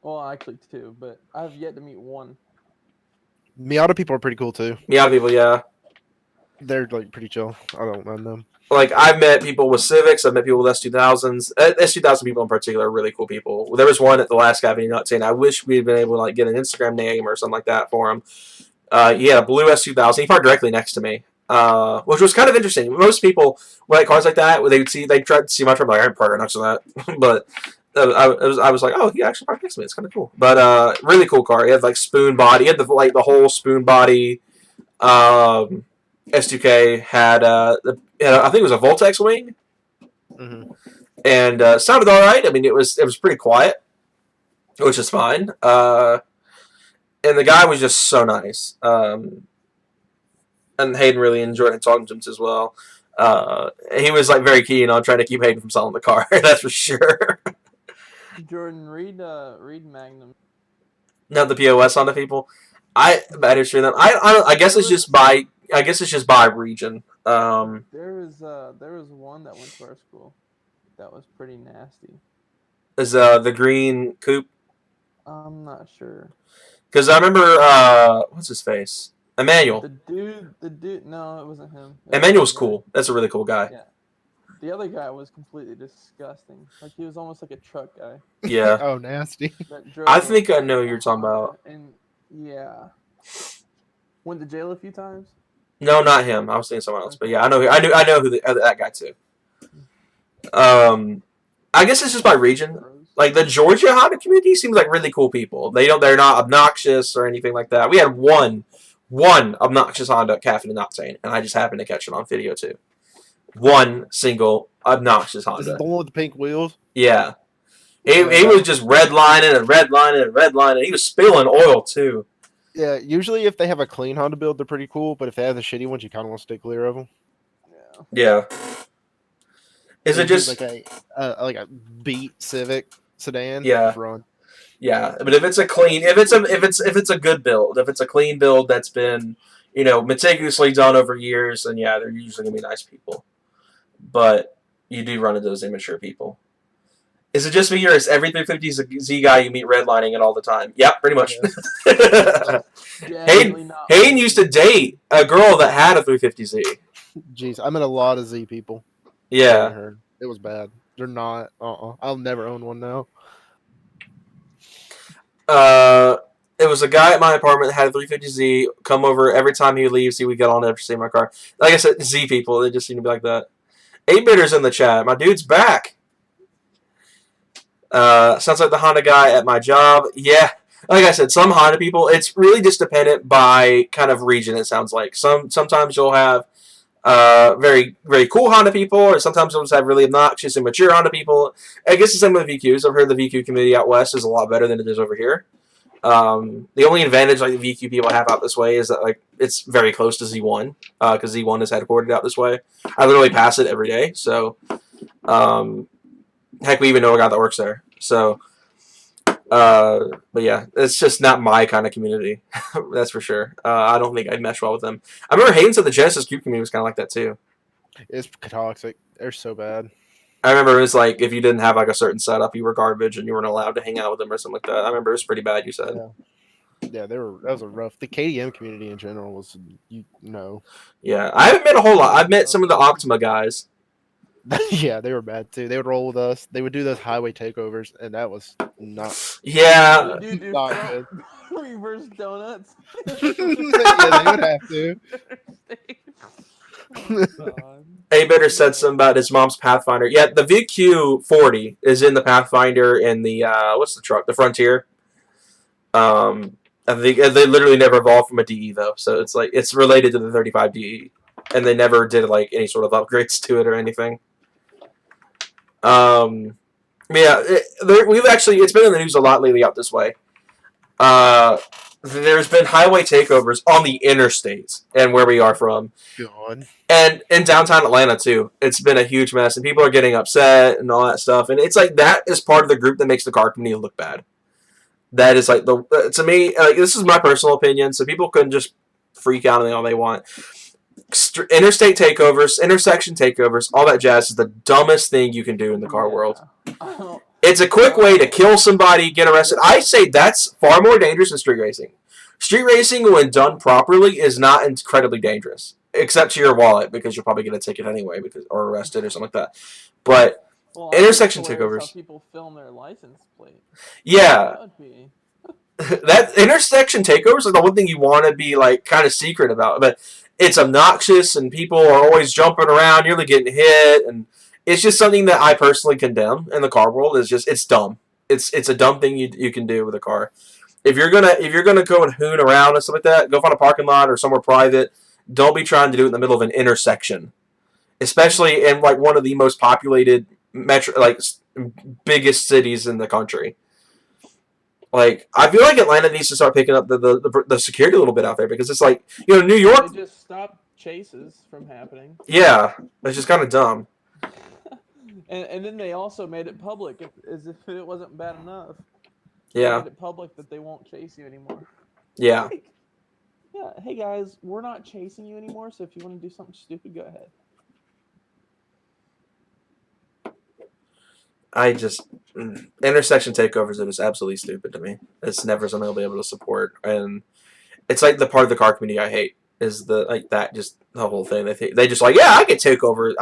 Well, actually two, but I've yet to meet one. Miata people are pretty cool too. Miata people, yeah. They're like pretty chill. I don't mind them. Like I've met people with Civics, I've met people with S2000s. S2000 people in particular are really cool people. There was one at the last Cafe Nut saying, "I wish we'd been able to like get an Instagram name or something like that for him." He had a blue S2000. He parked directly next to me, which was kind of interesting. Most people like cars like that, they tried to see my truck, like I'm parking next to that, but. I was like, oh, he actually parked next to me. It's kind of cool, but really cool car. He had like spoon body. He had the whole spoon body. S2K had I think it was a Voltex wing, and sounded all right. I mean, it was pretty quiet, which is fine. And the guy was just so nice. And Hayden really enjoyed talking to him as well. He was like very keen on trying to keep Hayden from selling the car. That's for sure. Jordan, read Magnum. Not the POS on the people. I better sure them. I guess it's just by region. There was one that went to our school that was pretty nasty. Is the green coupe? I'm not sure. Because I remember what's his face? Emmanuel. The dude. No, it wasn't him. Emmanuel's cool. That's a really cool guy. Yeah. The other guy was completely disgusting. Like he was almost like a truck guy. Yeah. Oh, nasty. I think I know who you're talking about. And yeah, went to jail a few times. No, not him. I was thinking someone else. But yeah, I know who that guy too. I guess it's just by region. Like the Georgia Honda community seems like really cool people. They're not obnoxious or anything like that. We had one obnoxious Honda Cafe and Octane, and I just happened to catch it on video too. One single obnoxious Honda. Is it the one with the pink wheels? Yeah. He was just redlining and redlining and redlining. He was spilling oil too. Yeah, usually if they have a clean Honda build, they're pretty cool. But if they have the shitty ones, you kind of want to stay clear of them. Yeah. Is it just like a Beat Civic sedan? Yeah. Run. Yeah, but if it's a good build, if it's a clean build that's been, you know, meticulously done over years, then yeah, they're usually gonna be nice people. But you do run into those immature people. Is it just me, or is every 350Z guy you meet redlining it all the time? Yep, pretty much. Yeah. Hayden used to date a girl that had a 350Z. Jeez, I met a lot of Z people. Yeah. Her. It was bad. They're not. I'll never own one now. It was a guy at my apartment that had a 350Z come over every time he leaves. He would get on to see my car. Like I said, Z people, they just seem to be like that. 8-bitter's in the chat. My dude's back. Sounds like the Honda guy at my job. Yeah, like I said, some Honda people. It's really just dependent by kind of region. It sounds like sometimes you'll have very very cool Honda people, or sometimes you'll just have really obnoxious and mature Honda people. I guess the same with VQs. I've heard the VQ community out west is a lot better than it is over here. The only advantage like the VQ people have out this way is that like it's very close to Z1 because Z1 is headquartered out this way. I literally pass it every day, so heck, we even know a guy that works there. So, but yeah, it's just not my kind of community. That's for sure. I don't think I'd mesh well with them. I remember Hayden said the Genesis Cube community was kind of like that too. It's toxic. They're so bad. I remember it was like if you didn't have like a certain setup, you were garbage and you weren't allowed to hang out with them or something like that. I remember it was pretty bad. You said. Yeah, they were. That was a rough. The KDM community in general was, Yeah, I haven't met a whole lot. I've met some of the Optima guys. Yeah, they were bad too. They would roll with us. They would do those highway takeovers, and that was not. Yeah, Dude, not good. reverse donuts. Yeah, they would have to. Oh, God. A-Bitter said something about his mom's Pathfinder. Yeah, the VQ40 is in the Pathfinder in the what's the truck? The Frontier. I think they literally never evolved from a DE though, so it's like it's related to the 35 DE, and they never did like any sort of upgrades to it or anything. Yeah, we've actually it's been in the news a lot lately out this way. There's been highway takeovers on the interstates and where we are from. God. And in downtown Atlanta too, it's been a huge mess, and people are getting upset and all that stuff. And it's like that is part of the group that makes the car community look bad. That is like to me, this is my personal opinion. So people can just freak out and all they want. Interstate takeovers, intersection takeovers, all that jazz is the dumbest thing you can do in the car world. It's a quick way to kill somebody, get arrested. I say that's far more dangerous than street racing. Street racing, when done properly, is not incredibly dangerous, except to your wallet, because you'll probably get a ticket anyway, or arrested or something like that. But intersection takeovers. How people film their license plate. Yeah. That would be. That intersection takeovers are the one thing you want to be like kind of secret about, but it's obnoxious and people are always jumping around, nearly getting hit, and it's just something that I personally condemn in the car world. It's dumb. It's a dumb thing you can do with a car. If you're gonna go and hoon around and stuff like that, go find a parking lot or somewhere private. Don't be trying to do it in the middle of an intersection, especially in like one of the most populated biggest cities in the country. Like, I feel like Atlanta needs to start picking up the security a little bit out there, because it's like, New York. They just stopped chases from happening. Yeah, it's just kind of dumb. And then they also made it public, as if it wasn't bad enough. Yeah. They made it public that they won't chase you anymore. Yeah. Like, yeah. Hey guys, we're not chasing you anymore. So if you want to do something stupid, go ahead. Intersection takeovers are just absolutely stupid to me. It's never something I'll be able to support, and it's like the part of the car community I hate is the whole thing. They just like, yeah, I could take over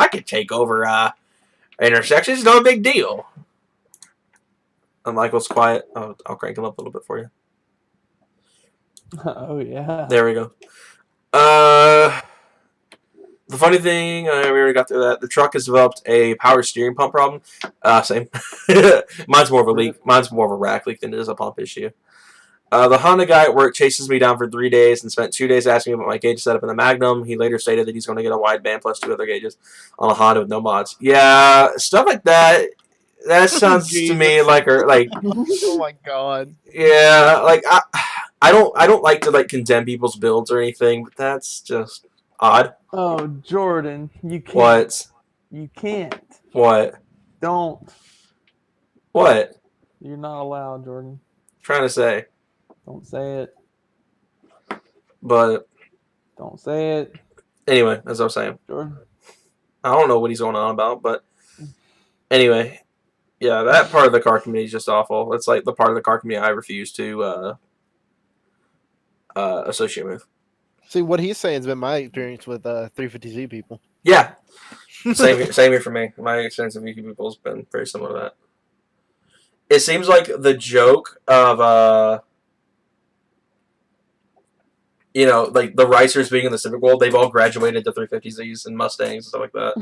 intersections. It's no big deal. And Michael's quiet. I'll crank him up a little bit for you. Oh yeah. There we go. The funny thing, we already got through that. The truck has developed a power steering pump problem. Same. Mine's more of a leak. Mine's more of a rack leak than it is a pump issue. The Honda guy at work chases me down for 3 days and spent 2 days asking me about my gauge setup in the Magnum. He later stated that he's going to get a wideband plus 2 other gauges on a Honda with no mods. Yeah, stuff like that. That sounds to me like Oh my God. Yeah, like I don't like to condemn people's builds or anything, but that's just odd. Oh, Jordan, you can't. What? You can't. What? Don't. What? You're not allowed, Jordan. Trying to say. Don't say it. But don't say it. Anyway, as I was saying, Jordan. I don't know what he's going on about, but anyway, yeah, that part of the car community is just awful. It's like the part of the car community I refuse to associate with. See, what he's saying has been my experience with 350Z people. Yeah, same here for me. My experience with VQ people has been very similar to that. It seems like the joke of like the Ricers being in the Civic world, they've all graduated to 350Zs and Mustangs and stuff like that.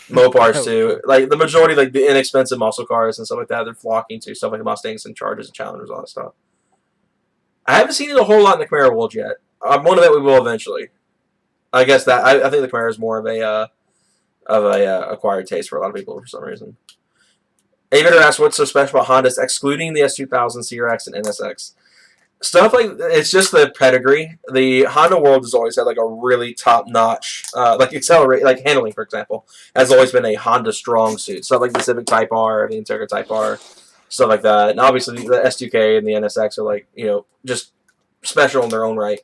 Mopars Oh, too. sure. Like the majority, like the inexpensive muscle cars and stuff like that, they're flocking to stuff like Mustangs and Chargers and Challengers, all that stuff. I haven't seen it a whole lot in the Camaro world yet. I'm one of that we will eventually. I guess that I think the Camaro is more of a acquired taste for a lot of people for some reason. Aviator asks, "What's so special about Hondas, excluding the S2000, CRX, and NSX?" Stuff like it's just the pedigree. The Honda world has always had like a really top notch, like accelerate, like handling, for example, has always been a Honda strong suit. Stuff like the Civic Type R, the Integra Type R, stuff like that. And obviously the S2K and the NSX are like just special in their own right.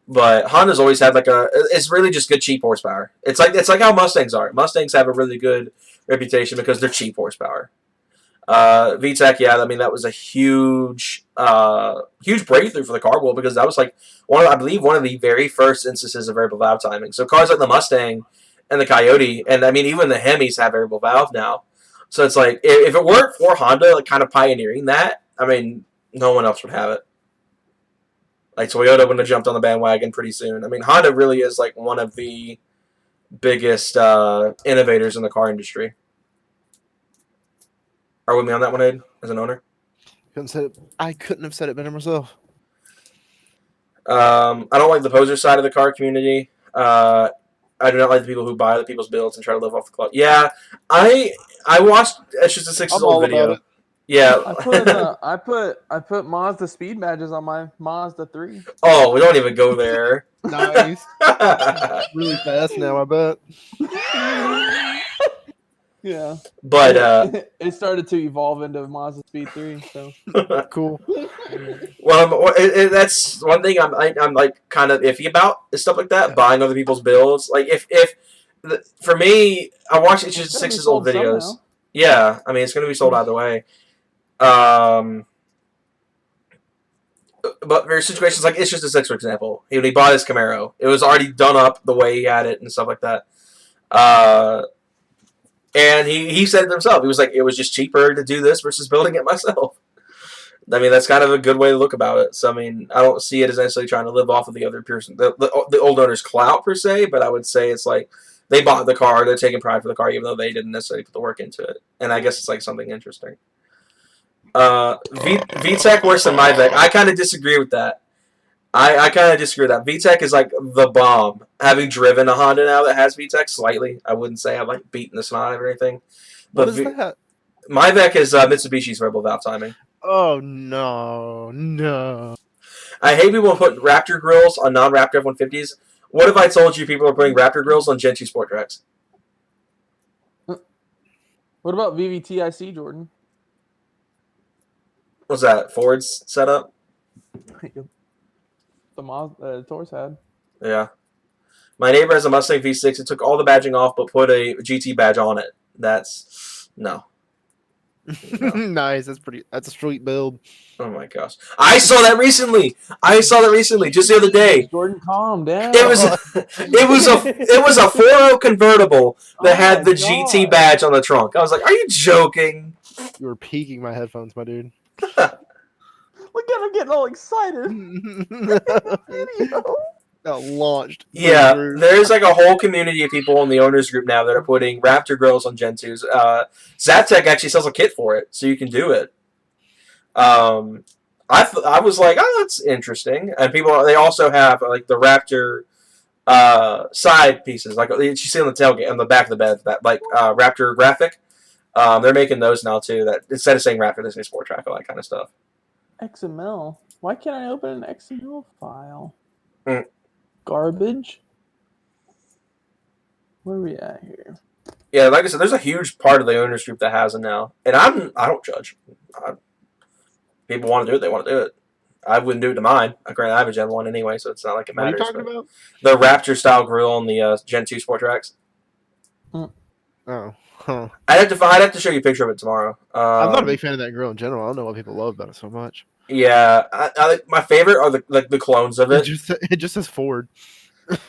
But Honda's always had it's really just good cheap horsepower. It's like how Mustangs are. Mustangs have a really good reputation because they're cheap horsepower. VTEC, yeah, I mean that was a huge breakthrough for the car world because that was like one of the very first instances of variable valve timing. So cars like the Mustang and the Coyote, and I mean even the Hemis have variable valve now. So it's like if it weren't for Honda, like kind of pioneering that, I mean no one else would have it. Like Toyota would have jumped on the bandwagon pretty soon. I mean Honda really is like one of the biggest innovators in the car industry. Are we with me on that one, Aid, as an owner? I couldn't have said it better myself. I don't like the poser side of the car community. I do not like the people who buy other people's builds and try to live off the clout. Yeah, I watched S6's old video. Yeah. I put Mazda speed badges on my Mazda 3. Oh, we don't even go there. Nice. Really fast now, I bet. Yeah. But it started to evolve into Mazda Speed 3, so Cool. well, that's one thing I'm like kind of iffy about is stuff like that, buying other people's builds. Like if for me, I watched H6's old videos. Somehow. Yeah, I mean it's gonna be sold either way. But there's situations like it's just a 6, for example. When he bought his Camaro, it was already done up the way he had it and stuff like that. And he said it himself. He was like, it was just cheaper to do this versus building it myself. I mean, that's kind of a good way to look about it. So, I mean, I don't see it as necessarily trying to live off of the other person, the old owner's clout per se, but I would say it's like they bought the car, they're taking pride for the car, even though they didn't necessarily put the work into it. And I guess it's like something interesting. VTEC worse than MyVec. I kind of disagree with that. I kind of disagree with that. VTEC is like the bomb. Having driven a Honda now that has VTEC slightly, I wouldn't say I've like beaten the snot out of anything. But What is that? MyVec is Mitsubishi's variable valve timing. Oh, no. I hate people who put Raptor grills on non-Raptor F-150s. What if I told you people are putting Raptor grills on Gen 2 Sport Tracks? What about VVTIC, Jordan? What's that? Ford's setup? The Mazda Taurus had. Yeah. My neighbor has a Mustang V6. It took all the badging off, but put a GT badge on it. That's no. Nice. That's a sweet build. Oh my gosh! I saw that recently. Just the other day. Jordan, calm down. It was a 4.0 convertible that had the GT badge on the trunk. I was like, "Are you joking?" You were peeking my headphones, my dude. Look at him getting all excited. Got launched. Yeah, there's like a whole community of people in the owners group now that are putting Raptor grills on Gen 2s. Zaptec actually sells a kit for it, so you can do it. I was like, oh, that's interesting. And they also have like the Raptor side pieces, like you see on the tailgate, on the back of the bed, that like Raptor graphic. They're making those now too. That instead of saying Raptor, they say Sport Track, all that kind of stuff. XML. Why can't I open an XML file? Mm. Garbage. Where are we at here? Yeah, like I said, there's a huge part of the owners group that has them now, and I don't judge. People want to do it; they want to do it. I wouldn't do it to mine. Granted, I have a Gen 1 anyway, so it's not like it matters. What are you talking about? The Raptor style grill on the Gen 2 Sport Tracks. Oh, huh. I'd have to show you a picture of it tomorrow. I'm not a big fan of that grill in general. I don't know why people love about it so much. Yeah, my favorite are the clones of it. It just says Ford.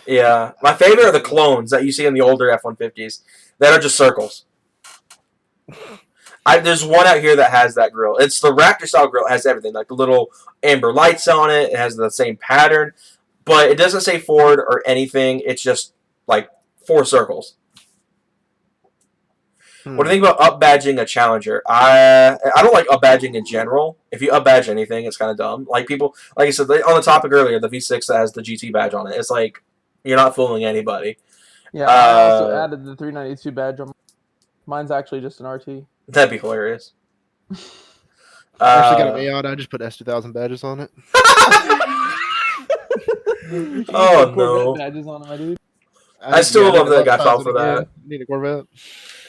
Yeah, my favorite are the clones that you see in the older F-150s that are just circles. There's one out here that has that grill. It's the Raptor style grill. It has everything, like the little amber lights on it. It has the same pattern, but it doesn't say Ford or anything. It's just like 4 circles. What do you think about up badging a Challenger? I don't like up badging in general. If you up badge anything, it's kind of dumb. Like people, like I said on the topic earlier, the V6 that has the GT badge on it. It's like you're not fooling anybody. Yeah, I also added the 392 badge on. Mine's actually just an RT. That'd be hilarious. I actually got an AI. I just put S2000 badges on it. Oh no! Badges on it, my dude. I still love that guy file for that. Need a Corvette.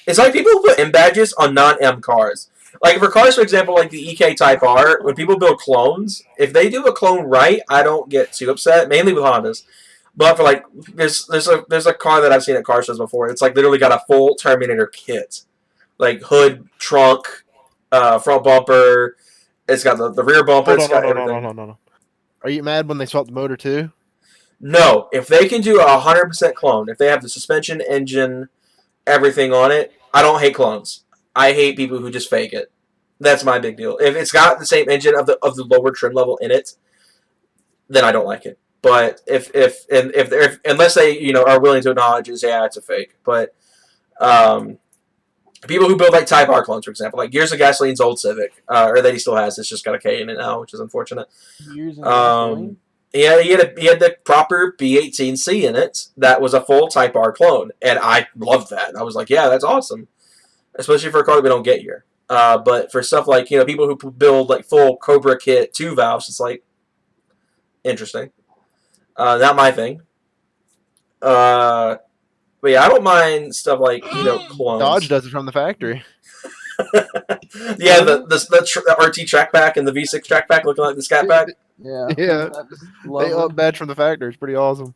It's like people who put M badges on non-M cars. Like for cars, for example, like the EK Type R, when people build clones, if they do a clone right, I don't get too upset. Mainly with Hondas. But for like, there's a car that I've seen at car shows before. It's like literally got a full Terminator kit, like hood, trunk, front bumper. It's got the rear bumper. It's got everything. No. Are you mad when they swapped the motor too? No, if they can do a 100% clone, if they have the suspension, engine, everything on it, I don't hate clones. I hate people who just fake it. That's my big deal. If it's got the same engine of the lower trim level in it, then I don't like it. But if unless they are willing to acknowledge it's a fake. But people who build like Type R clones, for example, like Gears of Gasoline's old Civic, or that he still has, it's just got a K in it now, which is unfortunate. Gears of Gasoline? Yeah, he had the proper B18C in it. That was a full Type R clone, and I loved that. I was like, yeah, that's awesome, especially for a car that we don't get here. But for stuff like people who build like full Cobra kit 2 valves, it's like interesting. Not my thing. But yeah, I don't mind stuff like clones. Dodge does it from the factory. Yeah, the RT track pack and the V6 track pack looking like the Scat pack. Yeah. Yeah. They up badge from the factory. It's pretty awesome.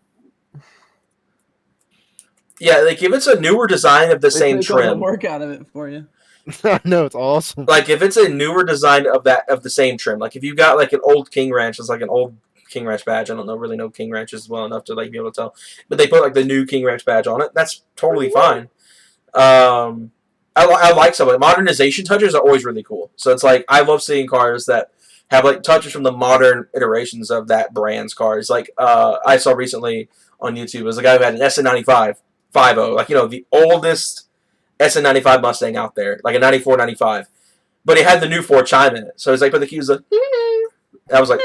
Yeah, like if it's a newer design of the same take all the trim. work out of it for you. No, it's awesome. Like if it's a newer design of the same trim. Like if you got like an old King Ranch, it's like an old King Ranch badge. I don't really know King Ranches well enough to like be able to tell. But they put like the new King Ranch badge on it. That's totally fine. I like some of it. Modernization touches are always really cool. So it's like I love seeing cars that have like touches from the modern iterations of that brand's cars. Like I saw recently on YouTube was a guy who had an SN95 5.0, like the oldest SN95 Mustang out there, like a 94, 95. But it had the new 4 chime in it. So it's like, but the cues like, I was like,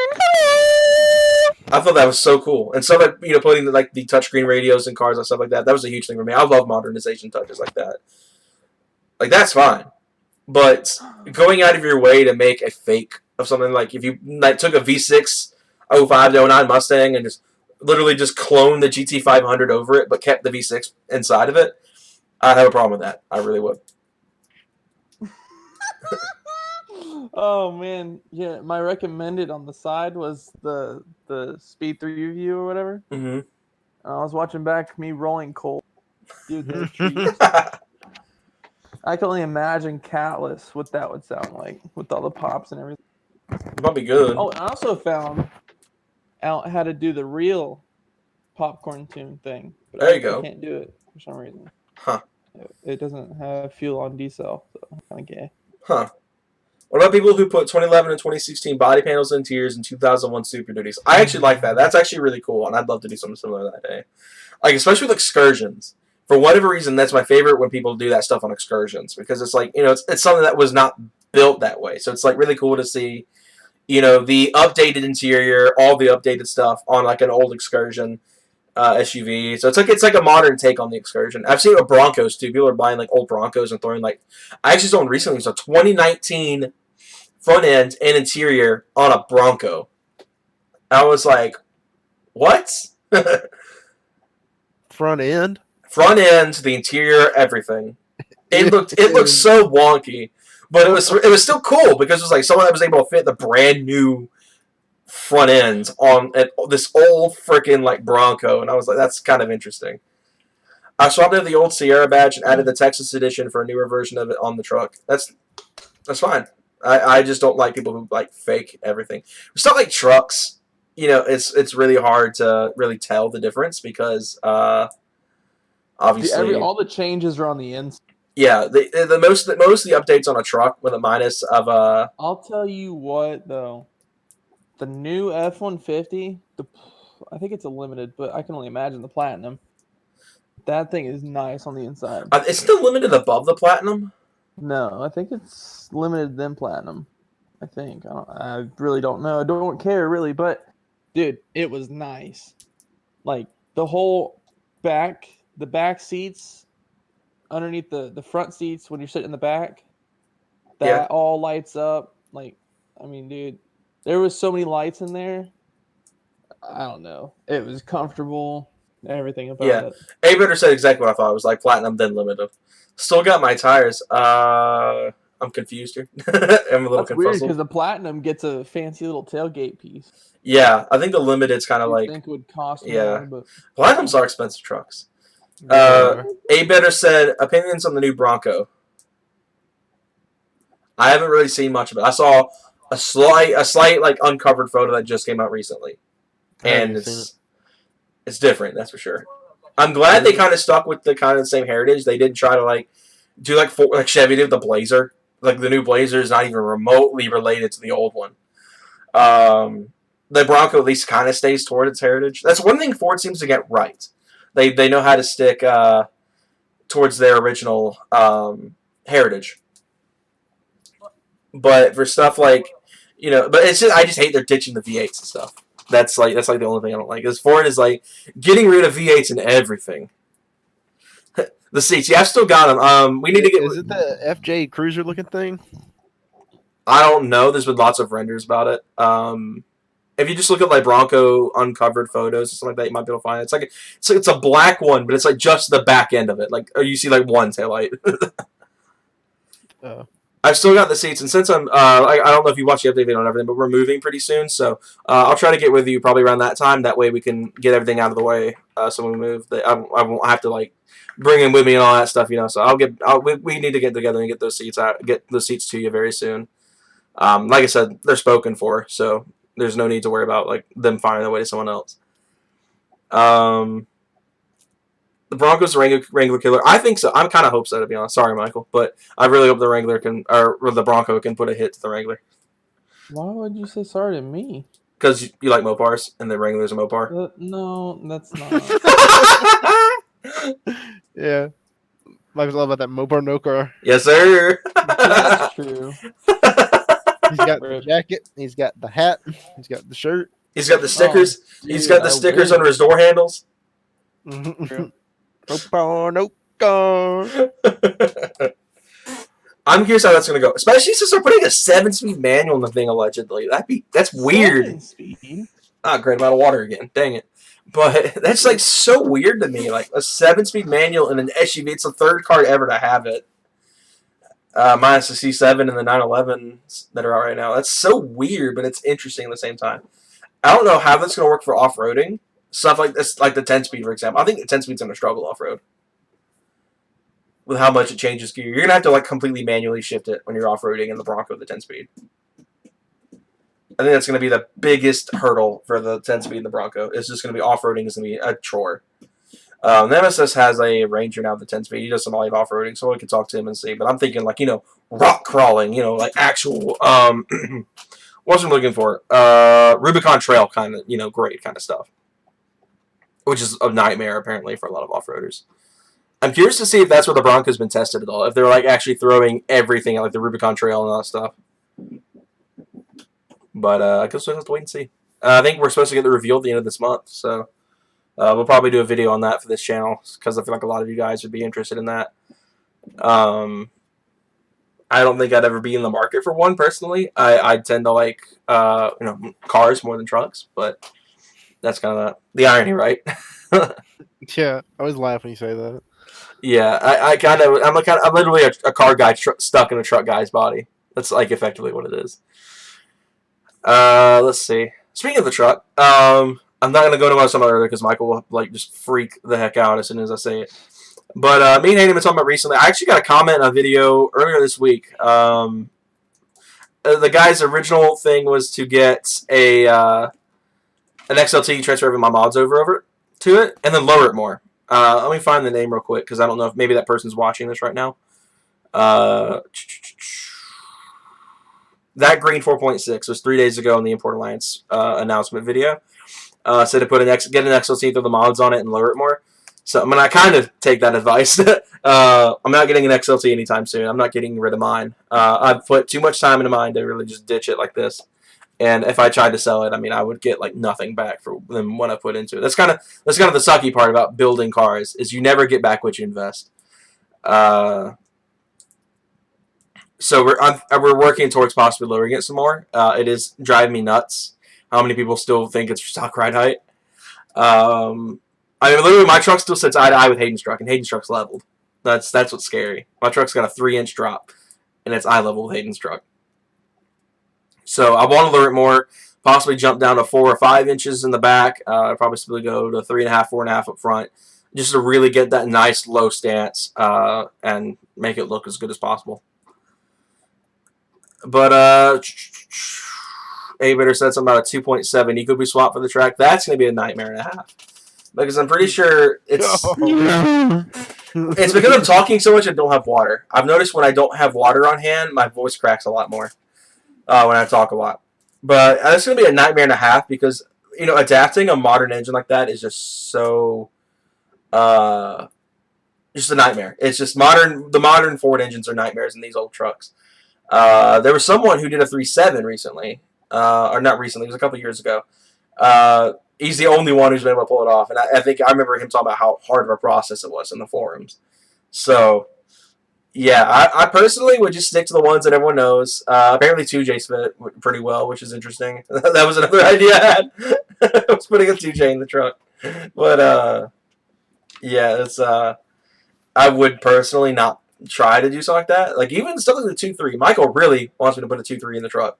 I thought that was so cool. And so like putting like the touchscreen radios in cars and stuff like that, that was a huge thing for me. I love modernization touches like that. Like that's fine. But going out of your way to make a fake of something, like if you like took a V6 05 to 09 Mustang and just literally just cloned the GT500 over it, but kept the V6 inside of it, I have a problem with that. I really would. Oh man, yeah. My recommended on the side was the Speed 3 review or whatever. Mm-hmm. I was watching back me rolling coal. Dude, those trees. I can only imagine Catless what that would sound like with all the pops and everything. It might be good. Oh, I also found out how to do the real popcorn tune thing. But There you go. I can't do it for some reason. Huh. It doesn't have fuel on decel, so I'm kind of gay. Huh. What about people who put 2011 and 2016 body panels and interiors and 2001 Super Duties? I actually like that. That's actually really cool, and I'd love to do something similar that day. Like, especially with excursions. For whatever reason, that's my favorite when people do that stuff on excursions, because it's like, it's something that was not built that way. So it's like really cool to see, the updated interior, all the updated stuff on like an old excursion SUV. So it's like a modern take on the excursion. I've seen it with Broncos too. People are buying like old Broncos and throwing like, I actually saw one recently. So 2019 front end and interior on a Bronco. I was like, what? Front end. Front end, the interior, everything. It looked so wonky, but it was still cool because it was like someone that was able to fit the brand new front end on this old freaking like Bronco, and I was like, that's kind of interesting. I swapped out the old Sierra badge and added the Texas edition for a newer version of it on the truck. That's fine. I just don't like people who like fake everything. Stuff like trucks, it's really hard to really tell the difference because obviously, all the changes are on the inside. yeah, the most of the updates on a truck with a minus of I'll tell you what though, the new F-150, I think it's a limited, but I can only imagine the platinum. That thing is nice on the inside. it's still limited above the platinum. No, I think it's limited then platinum. I think I really don't know. I don't care really, but dude, it was nice. Like the whole the back seats underneath the front seats when you're sitting in the back, that all lights up. Like, I mean, dude, there was so many lights in there. I don't know. It was comfortable. Everything about it. A better said exactly what I thought. It was like platinum then limited. Still got my tires. I'm confused here. I'm a little That's weird confused because the platinum gets a fancy little tailgate piece. Yeah, I think the limited's kind of like I think it would cost yeah. more, but Platinums are expensive trucks. Yeah. A better said opinions on the new Bronco. I haven't really seen much of it. I saw a slight like uncovered photo that just came out recently, and it's different. That's for sure. I'm glad they kind of stuck with the kind of same heritage. They didn't try to like do like Chevy did with the Blazer. Like the new Blazer is not even remotely related to the old one. The Bronco at least kind of stays toward its heritage. That's one thing Ford seems to get right. They know how to stick towards their original heritage. But for stuff like, but it's just I just hate they're ditching the V8s and stuff. That's like the only thing I don't like. Because Ford is like getting rid of V8s and everything. The seats, yeah, I've still got them. We need to get. Is it the FJ Cruiser looking thing? I don't know. There's been lots of renders about it. If you just look at like Bronco uncovered photos or something like that, you might be able to find it. It's a black one, but it's like just the back end of it. Like, or you see like one taillight. I've still got the seats, and since I'm, I don't know if you watched the update video and everything, but we're moving pretty soon, so I'll try to get with you probably around that time. That way we can get everything out of the way. So when we move, I won't have to like bring him with me and all that stuff, So we need to get together and get those seats to you very soon. Like I said, they're spoken for, so there's no need to worry about like them finding their way to someone else. The Broncos Wrangler killer. I think so. I kind of hope so, to be honest. Sorry, Michael, but I really hope the Wrangler or the Bronco can put a hit to the Wrangler. Why would you say sorry to me? Because you like Mopars, and the Wrangler's a Mopar. No, that's not. Yeah. Michael's all about that Mopar no car. Yes, sir. That's true. He's got the jacket. He's got the hat. He's got the shirt. He's got the stickers. Dude, He's got the stickers under his door handles. Mopar no car. I'm curious how that's gonna go, especially since they're putting a 7-speed manual in the thing allegedly. That's weird. 7-speed? Great amount of water again. Dang it. But that's like so weird to me. Like a 7-speed manual in an SUV. It's the third car ever to have it. Minus the C7 and the 911s that are out right now. That's so weird, but it's interesting at the same time. I don't know how that's going to work for off-roading. Stuff like this, like the 10-speed, for example. I think the 10-speed's going to struggle off-road. With how much it changes gear. You're going to have to like completely manually shift it when you're off-roading in the Bronco, the 10-speed. I think that's going to be the biggest hurdle for the 10-speed in the Bronco. It's just going to be off-roading is going to be a chore. Nemesis has a Ranger now, the 10-speed. He does some light off-roading, so we could talk to him and see. But I'm thinking, like, rock crawling, like actual, what's I'm looking for? Rubicon Trail kind of, great kind of stuff. Which is a nightmare, apparently, for a lot of off-roaders. I'm curious to see if that's where the Bronco's been tested at all. If they're, like, actually throwing everything at, like, the Rubicon Trail and all that stuff. But, I guess we'll have to wait and see. I think we're supposed to get the reveal at the end of this month, so... we'll probably do a video on that for this channel because I feel like a lot of you guys would be interested in that. I don't think I'd ever be in the market for one personally. I tend to like cars more than trucks, but that's kind of the irony, right? Yeah, I always laugh when you say that. Yeah, I'm literally a car guy stuck in a truck guy's body. That's like effectively what it is. Let's see. Speaking of the truck, I'm not going to go into some other because Michael will like just freak the heck out as soon as I say it. But me and Hayden have been talking about recently. I actually got a comment on a video earlier this week. the guy's original thing was to get an XLT, transfer my mods over to it, and then lower it more. Let me find the name real quick because I don't know if maybe that person's watching this right now. That green 4.6 was 3 days ago in the Import Alliance announcement video. Said to get an XLT, throw the mods on it, and lower it more. So I mean, I kind of take that advice. I'm not getting an XLT anytime soon. I'm not getting rid of mine. I've put too much time into mine to really just ditch it like this. And if I tried to sell it, I mean, I would get like nothing back for them what I put into it. That's kind of the sucky part about building cars is you never get back what you invest. So we're working towards possibly lowering it some more. It is driving me nuts how many people still think it's stock ride height. I mean, literally, my truck still sits eye to eye with Hayden's truck, and Hayden's truck's leveled. That's what's scary. My truck's got a 3-inch drop, and it's eye level with Hayden's truck. So I want to lower it more, possibly jump down to 4 or 5 inches in the back. Probably still go to 3.5, 4.5 up front, just to really get that nice low stance and make it look as good as possible. But A-Bitter said something about a 2.7 Eco Boost swap for the track. That's going to be a nightmare and a half. Because I'm pretty sure it's because I'm talking so much and don't have water. I've noticed when I don't have water on hand, my voice cracks a lot more when I talk a lot. But it's going to be a nightmare and a half because, you know, adapting a modern engine like that is just so just a nightmare. It's just the modern Ford engines are nightmares in these old trucks. There was someone who did a 3.7 recently. Or not recently, it was a couple years ago. He's the only one who's been able to pull it off. And I think I remember him talking about how hard of a process it was in the forums. So, yeah, I personally would just stick to the ones that everyone knows. Apparently 2J's fit pretty well, which is interesting. That was another idea I had. I was putting a 2J in the truck. But, yeah, it's I would personally not try to do something like that. Like, even stuff like the 2.3. Michael really wants me to put a 2.3 in the truck.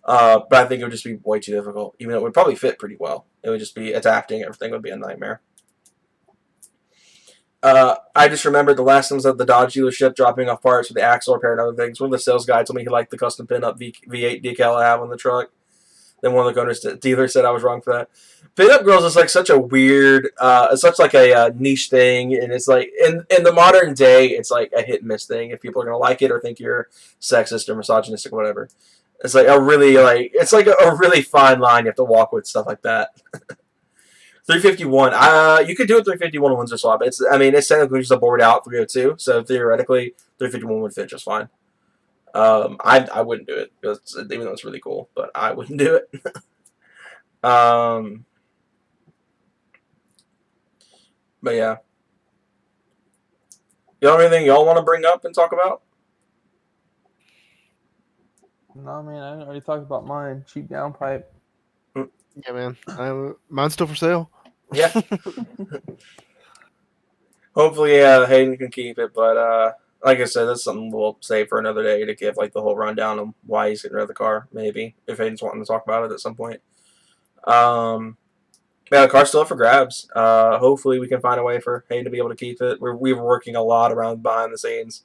But I think it would just be way too difficult. Even though it would probably fit pretty well. It would just be adapting. Everything would be a nightmare. I just remembered the last time I was at the Dodge dealership dropping off parts for the axle repair and other things. One of the sales guys told me he liked the custom pin-up V8 decal I have on the truck. Then one of the dealers said I was wrong for that. Pin-up girls is like such a weird, it's such like a niche thing, and it's like in the modern day, it's like a hit and miss thing. If people are gonna like it or think you're sexist or misogynistic or whatever, it's like it's like a really fine line you have to walk with stuff like that. 351. You could do a 351 Windsor swap. It's technically just a bored out 302, so theoretically 351 would fit just fine. I wouldn't do it because even though it's really cool, but I wouldn't do it. But yeah, you have anything y'all want to bring up and talk about? No, man, I already talked about mine. Cheap downpipe. Yeah, man. Mine's still for sale. Yeah. Hopefully, Hayden can keep it, but like I said, that's something we'll save for another day to give like the whole rundown of why he's getting rid of the car. Maybe if Hayden's wanting to talk about it at some point. Yeah, the car's still up for grabs. Hopefully, we can find a way for Hayden to be able to keep it. We were working a lot around behind the scenes.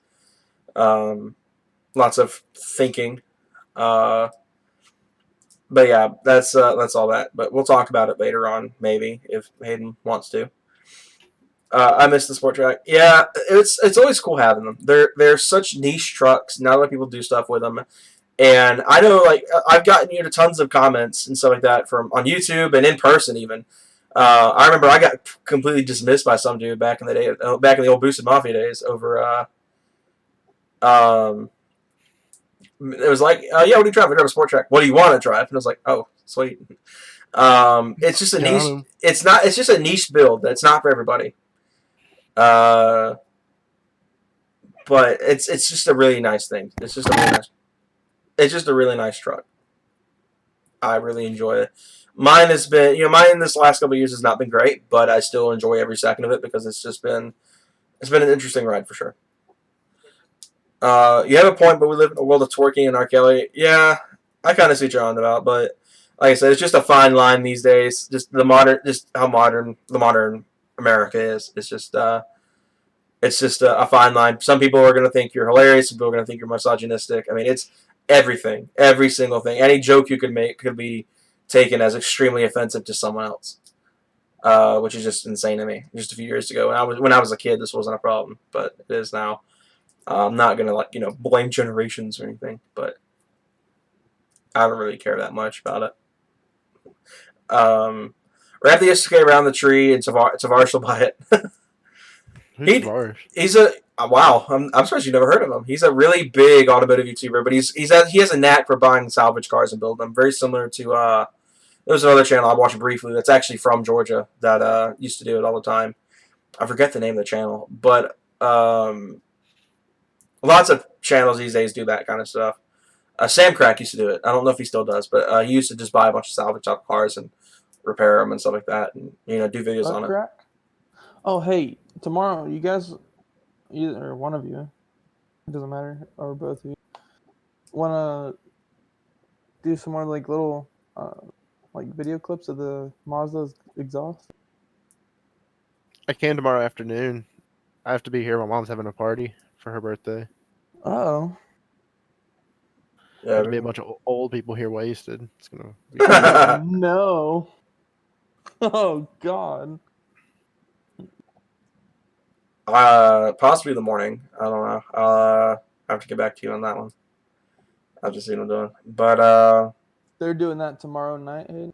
Lots of thinking. But yeah, that's all that. But we'll talk about it later on, maybe if Hayden wants to. I miss the sport track. Yeah, it's always cool having them. They're such niche trucks. Not a lot of people do stuff with them. And I know, like, I've gotten you to tons of comments and stuff like that on YouTube and in person even. I remember I got completely dismissed by some dude back in the day, back in the old Boosted Mafia days over. It was like, yeah, what do you drive? I drive a sport track. What do you want to drive? And I was like, oh, sweet. It's just a niche. It's just a niche build. That's not for everybody. But it's just a really nice thing. It's just a really nice truck. I really enjoy it. Mine has been, mine this last couple of years has not been great, but I still enjoy every second of it because it's been an interesting ride for sure. You have a point, but we live in a world of twerking and R. Kelly. Yeah, I kind of see what you're on about, but like I said, it's just a fine line these days. Just how modern the modern America is. It's just a fine line. Some people are going to think you're hilarious. Some people are going to think you're misogynistic. I mean, everything, every single thing, any joke you could make could be taken as extremely offensive to someone else, which is just insane to me. Just a few years ago, when I was a kid, this wasn't a problem, but it is now. I'm not gonna blame generations or anything, but I don't really care that much about it. Wrap the S2K around the tree, and Tavares will buy it. Who's Tavares? He's a wow. I'm surprised you never heard of him. He's a really big automotive YouTuber, but he has a knack for buying salvage cars and building them. Very similar to there's another channel I watched briefly that's actually from Georgia that used to do it all the time. I forget the name of the channel, but lots of channels these days do that kind of stuff. Sam Crack used to do it. I don't know if he still does, but he used to just buy a bunch of salvage cars and repair them and stuff like that, and do videos on it. Oh, hey, tomorrow you guys, either one of you, it doesn't matter, or both of you, wanna do some more little video clips of the Mazda's exhaust? I can tomorrow afternoon. I have to be here. My mom's having a party for her birthday. Oh. Yeah, There'll be a bunch of old people here wasted. It's gonna be No. Oh God. Possibly the morning. I don't know. I'll have to get back to you on that one. I'll just see what I'm doing. But They're doing that tomorrow night, Hayden?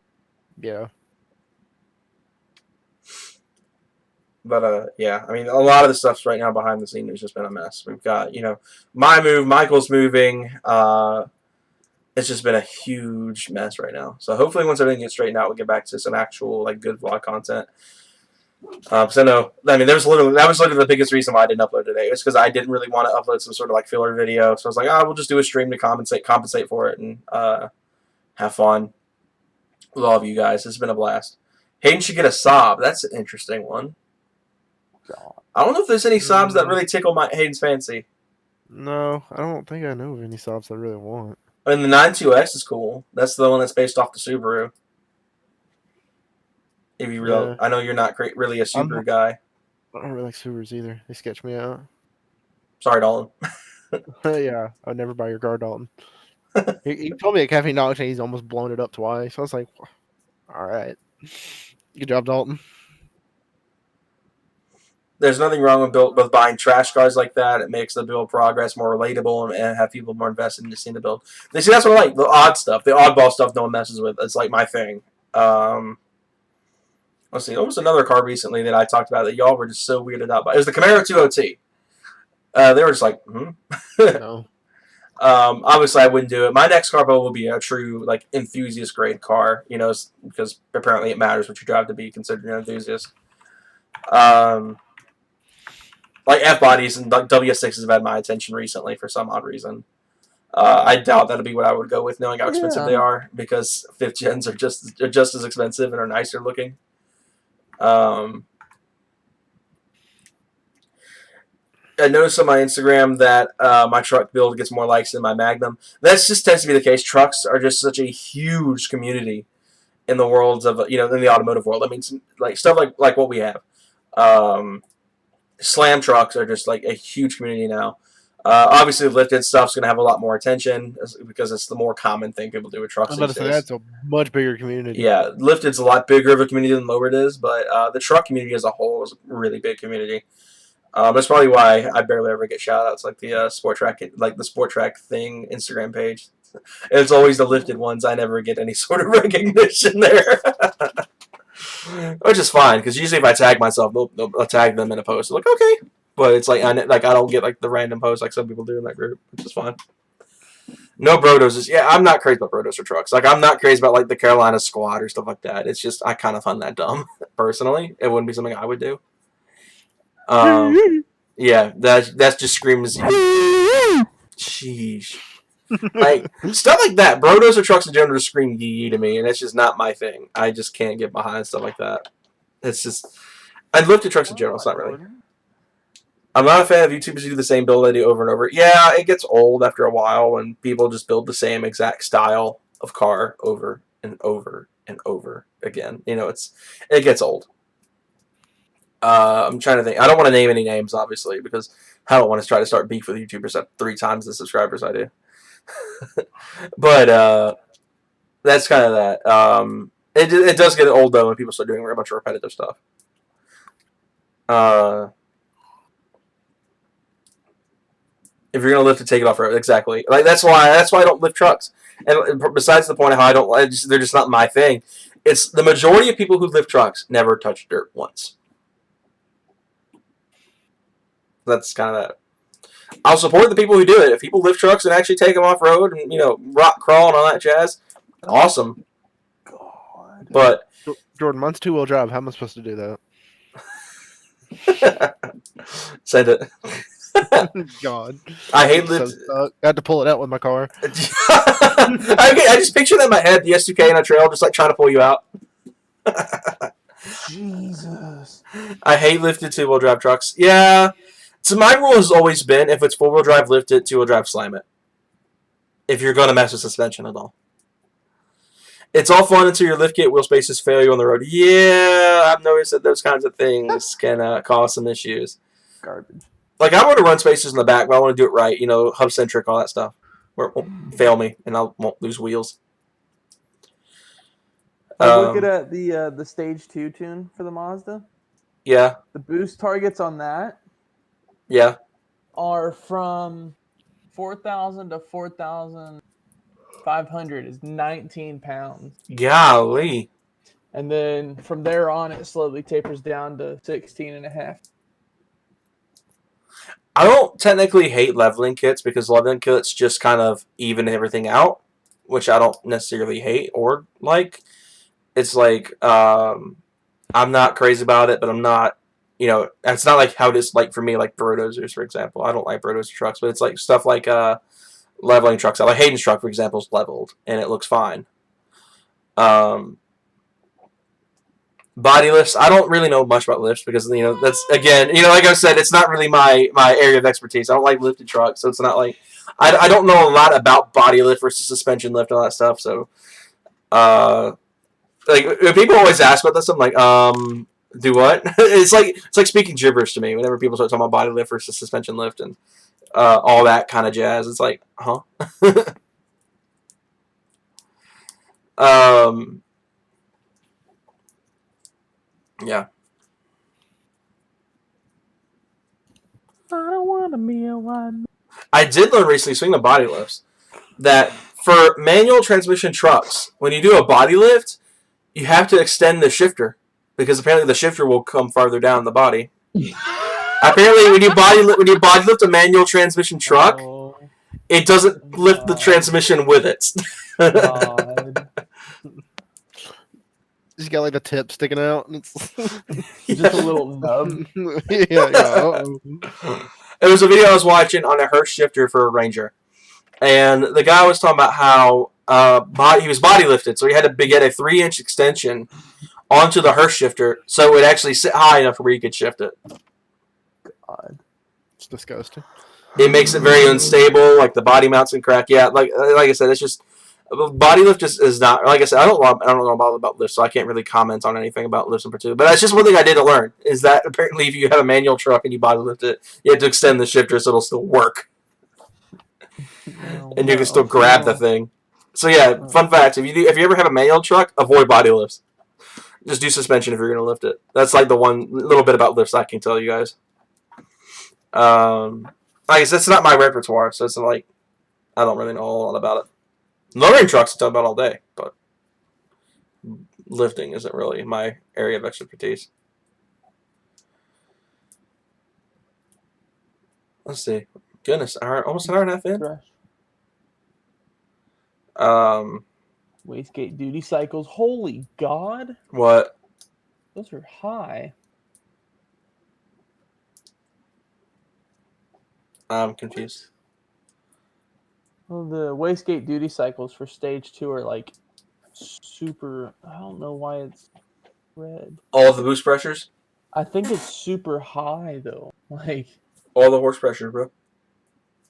yeah. But yeah, I mean, a lot of the stuff's right now behind the scenes has just been a mess. We've got, my move, Michael's moving. It's just been a huge mess right now. So hopefully once everything gets straightened out, we'll get back to some actual good vlog content. Because that was literally the biggest reason why I didn't upload today. It's because I didn't really want to upload some sort of filler video. So I was like, we'll just do a stream to compensate for it and have fun with all of you guys. It's been a blast. Hayden should get a sob. That's an interesting one. God. I don't know if there's any sobs that really tickle Hayden's fancy. No, I don't think I know of any sobs I really want. I mean, the 92X is cool. That's the one that's based off the Subaru. If you Yeah. I know you're not really a Subaru guy. I don't really like Subarus either. They sketch me out. Sorry, Dalton. Yeah, I would never buy your car, Dalton. he told me at Caffeine Knowledge he's almost blown it up twice. I was like, all right. Good job, Dalton. There's nothing wrong with buying trash cars like that. It makes the build progress more relatable and have people more invested in just seeing the build. They see that's what I like. The odd stuff, the oddball stuff no one messes with. It's my thing. Let's see. There was another car recently that I talked about that y'all were just so weirded out by. It was the Camaro 2OT. They were just like, No. Obviously, I wouldn't do it. My next car will be a true enthusiast grade car. Because apparently it matters what you drive to be considered an enthusiast. F bodies and WS6s have had my attention recently for some odd reason. I doubt that'll be what I would go with, knowing how expensive they are, because 5th gens are just as expensive and are nicer looking. I noticed on my Instagram that my truck build gets more likes than my Magnum. That just tends to be the case. Trucks are just such a huge community in the worlds of in the automotive world. I mean, stuff like what we have. Slam trucks are just a huge community now. Obviously, lifted stuff's going to have a lot more attention because it's the more common thing people do with trucks. I'm about to say that's a much bigger community. Yeah, lifted's a lot bigger of a community than lowered is, but the truck community as a whole is a really big community. That's probably why I barely ever get shout-outs the Sport Track, the Sport Track thing Instagram page. It's always the lifted ones. I never get any sort of recognition there. Which is fine, because usually if I tag myself, I'll tag them in a post. I'm like, okay. But it's I don't get the random posts like some people do in that group, which is fine. No Brodos. I'm not crazy about Brodos or trucks. I'm not crazy about the Carolina Squad or stuff like that. It's just, I kind of find that dumb, personally. It wouldn't be something I would do. Yeah, that just screams. Sheesh. Stuff like that. Brodos or trucks in general just scream yee to me, and it's just not my thing. I just can't get behind stuff like that. It's just, I'd look to trucks in general. It's not really. I'm not a fan of YouTubers who do the same build they do over and over. Yeah, it gets old after a while when people just build the same exact style of car over and over and over again. It gets old. I'm trying to think. I don't want to name any names, obviously, because I don't want to try to start beef with YouTubers at 3 times the subscribers I do. But that's kind of that. It does get old though when people start doing a bunch of repetitive stuff. If you're gonna lift it, take it off road. Exactly. Like that's why I don't lift trucks. And besides the point of how I don't, they're just not my thing. It's the majority of people who lift trucks never touch dirt once. That's kind of that. I'll support the people who do it. If people lift trucks and actually take them off road and rock crawl and all that jazz, awesome. God. But Jordan, mine's 2-wheel drive. How am I supposed to do that. Send it. God. I hate So lift. I had to pull it out with my car. I just picture that in my head, the S2K in a trail, just like trying to pull you out. Jesus. I hate lifted 2-wheel drive trucks. Yeah. So my rule has always been, if it's 4-wheel drive, lift it, 2-wheel drive, slam it. If you're going to mess with suspension at all. It's all fun until your lift kit wheel spaces fail you on the road. Yeah, I've noticed that those kinds of things can cause some issues. Garbage. Like, I want to run spaces in the back, but I want to do it right. Hub-centric, all that stuff. Where it won't fail me, and I won't lose wheels. I was looking at the Stage 2 tune for the Mazda. Yeah. The boost targets on that Yeah. are from 4,000 to 4,500 is 19 pounds. Golly. And then from there on, it slowly tapers down to 16 and a half. I don't technically hate leveling kits because leveling kits just kind of even everything out, which I don't necessarily hate or like. It's like, I'm not crazy about it, but I'm not, it's not like how it is like for me, like bulldozers, for example. I don't like bulldozer trucks, but it's like stuff like leveling trucks. Like Hayden's truck, for example, is leveled, and it looks fine. Body lifts, I don't really know much about lifts because that's again, like I said, it's not really my area of expertise. I don't like lifted trucks, so it's not like I don't know a lot about body lift versus suspension lift and all that stuff. So, like when people always ask about this, I'm like, do what? It's like speaking gibberish to me whenever people start talking about body lift versus suspension lift and all that kind of jazz. It's like, huh? Yeah. I don't want to be a one. I did learn recently, speaking of body lifts, that for manual transmission trucks, when you do a body lift, you have to extend the shifter because apparently the shifter will come farther down the body. Apparently, when you body lift a manual transmission truck, it doesn't lift the transmission with it. God. Just got like the tip sticking out. And it's Just a little nub. yeah. It was a video I was watching on a Hurst shifter for a Ranger, and the guy was talking about how he was body lifted, so he had to get a 3-inch extension onto the Hurst shifter so it would actually sit high enough where you could shift it. God. It's disgusting. It makes it very unstable. Like the body mounts can crack. Yeah, like I said, it's just body lift is not. Like I said, I don't know about lifts, so I can't really comment on anything about lifts in particular. But that's just one thing I did to learn is that apparently if you have a manual truck and you body lift it, you have to extend the shifter so it'll still work, and you can still grab the thing. So yeah, fun fact: if you ever have a manual truck, avoid body lifts. Just do suspension if you're going to lift it. That's like the one little bit about lifts I can tell you guys. I guess that's not my repertoire, so it's like I don't really know a lot about it. Lowering trucks I talk about all day, but lifting isn't really my area of expertise. Let's see. Goodness, almost an hour and a half in. Wastegate duty cycles. Holy God. What? Those are high. I'm confused. Well, the wastegate duty cycles for stage 2 are like super. I don't know why it's red. All of the boost pressures? I think it's super high though. Like all the horse pressure, bro.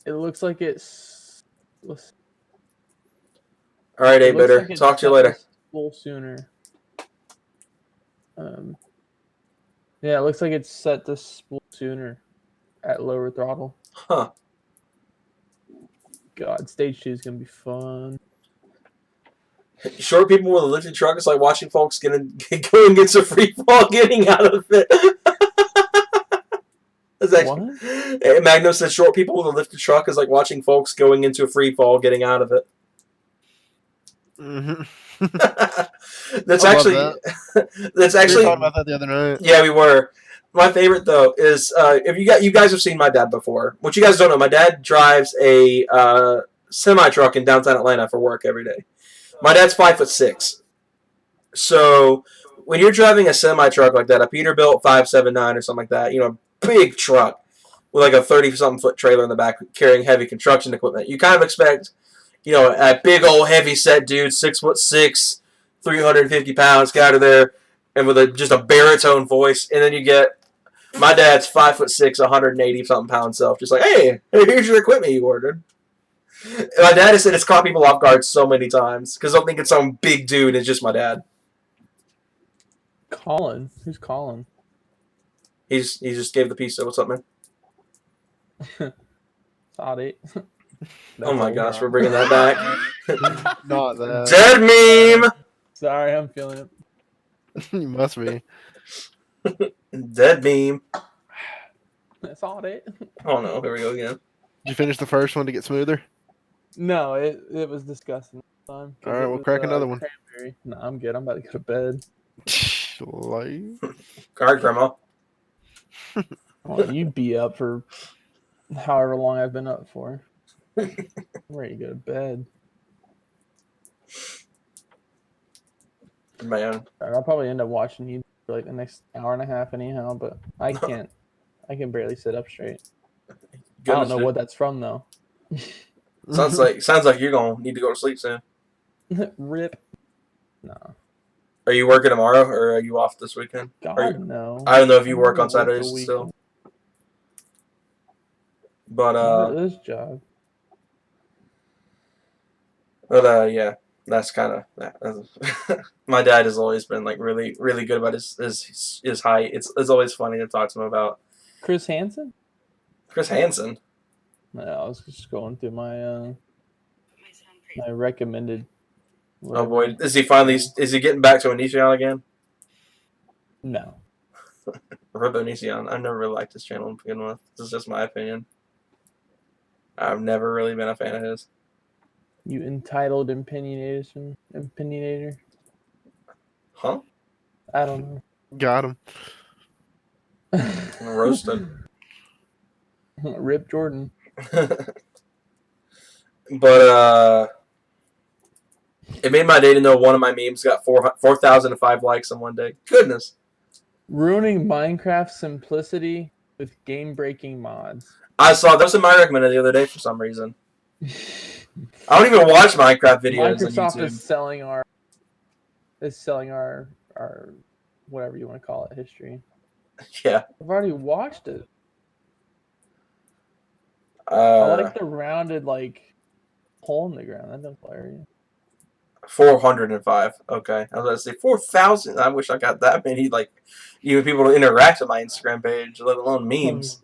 It looks like it's. All right, A-Bitter. Like talk to you later. Spool sooner. Yeah, it looks like it's set to spool sooner at lower throttle. Huh. God, stage 2 is gonna be fun. Short people with a lifted truck is like watching folks going against a free fall, getting out of it. What? Magnum says short people with a lifted truck is like watching folks going into a free fall, getting out of it. Mm-hmm. That's I love actually that. that's We were actually talking about that the other night. yeah, we were. My favorite though is if you guys have seen my dad before. What you guys don't know, my dad drives a semi truck in downtown Atlanta for work every day. My dad's 5'6", so when you're driving a semi truck like that, a Peterbilt 579 or something like that, big truck with like a 30-something foot trailer in the back carrying heavy construction equipment, you kind of expect, a big old heavy set dude, 6'6", 350 pounds, get out of there, and with just a baritone voice, and then you get my dad's 5'6", 180 something pound self, just like, hey, here's your equipment you ordered. And my dad has said it's caught people off guard so many times because they'll think it's some big dude. It's just my dad. Colin, who's Colin? He just gave the pizza. What's up, man? Sorry. Oh my gosh, we're bringing that back. Not that. Dead meme. Sorry, I'm feeling it. You must be. Dead meme. Sorry. Oh no, here we go again. Did you finish the first one to get smoother? No, it was disgusting. All right, we'll crack another one. Cranberry. No, I'm good. I'm about to go to bed. Like, All right, Grandma. Well, you'd be up for however long I've been up for. I'm ready to go to bed. Man. I'll probably end up watching you for like the next hour and a half anyhow, but I can't. I can barely sit up straight. I don't know what that's from though. Sounds like you're gonna need to go to sleep soon. Rip. No. Are you working tomorrow or are you off this weekend? God no. I don't know if you I'm work gonna on Saturdays the still. weekend. But What is job? yeah, that's kind of my dad has always been like really really good about his height. It's always funny to talk to him about. Chris Hansen? Chris Hansen. No, I was just going through my my recommended. Oh boy, is he getting back to Onision again? No. Rip Onision. I've never really liked his channel to begin with. This is just my opinion. I've never really been a fan of his. You entitled opinionator? Huh? I don't know. got him. Roasted. Rip Jordan. But it made my day to know one of my memes got 4,005 likes in one day. Goodness. Ruining Minecraft simplicity with game-breaking mods. I saw that was in my recommended the other day for some reason. I don't even watch Minecraft videos on Microsoft YouTube. is selling our whatever you want to call it history. Yeah. I've already watched it. I like the rounded hole in the ground. That looks hilarious. 405. Okay. I was going to say 4,000. I wish I got that many, even people to interact with my Instagram page, let alone memes.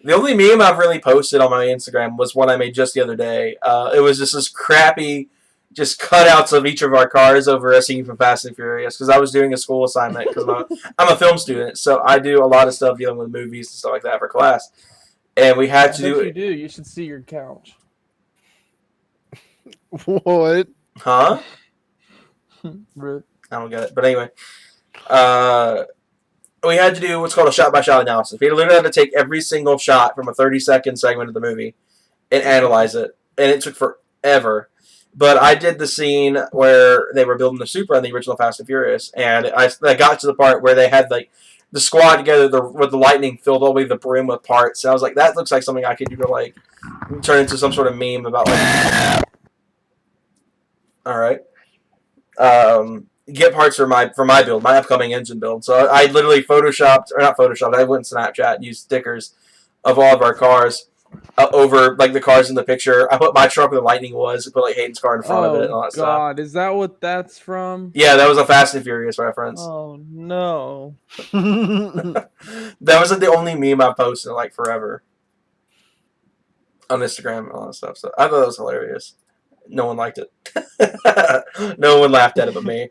The only meme I've really posted on my Instagram was one I made just the other day. It was just this crappy, just cutouts of each of our cars over a scene from Fast and Furious because I was doing a school assignment because I'm a film student, so I do a lot of stuff dealing with movies and stuff like that for class. And we had to do it. You do. You should see your couch. What? Huh? Rip. I don't get it. But anyway, we had to do what's called a shot-by-shot analysis. We literally had to take every single shot from a 30-second segment of the movie and analyze it. And it took forever. But I did the scene where they were building the Supra in the original Fast and Furious. And I got to the part where they had, the squad together with the lightning filled all the way to the brim with parts. And I was like, that looks like something I could do to, turn into some sort of meme about, all right. Get parts for my build, my upcoming engine build. So I literally I went in Snapchat, used stickers of all of our cars over the cars in the picture. I put my truck where the lightning was, I put Hayden's car in front of it and all that stuff. Oh God, is that what that's from? Yeah, that was a Fast and Furious reference. Oh no. That was the only meme I posted in forever. on Instagram and all that stuff. So I thought it was hilarious. No one liked it. No one laughed at it but me.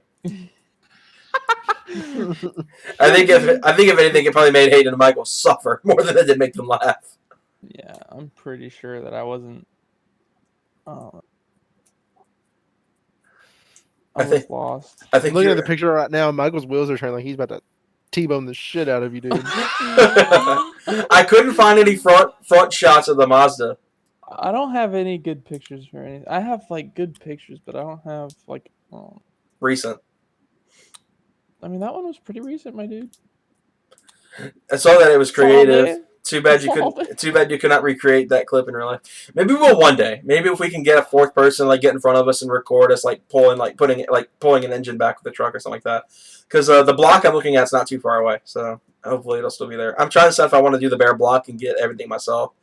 I think if anything, it probably made Hayden and Michael suffer more than it did make them laugh. Yeah, I'm pretty sure that I wasn't. I was lost. I think Looking at the picture right now, Michael's wheels are turning like he's about to T-bone the shit out of you, dude. I couldn't find any front shots of the Mazda. I don't have any good pictures for anything. I have like good pictures, but I don't have like. Recent. I mean, that one was pretty recent, my dude. I saw that it was creative. Too bad you Solid. could. Too bad you could not recreate that clip in real life. Maybe we'll one day. Maybe if we can get a fourth person, like get in front of us and record us, like pulling an engine back with the truck or something like that. Because the block I'm looking at is not too far away, so hopefully it'll still be there. I'm trying to decide if I want to do the bare block and get everything myself,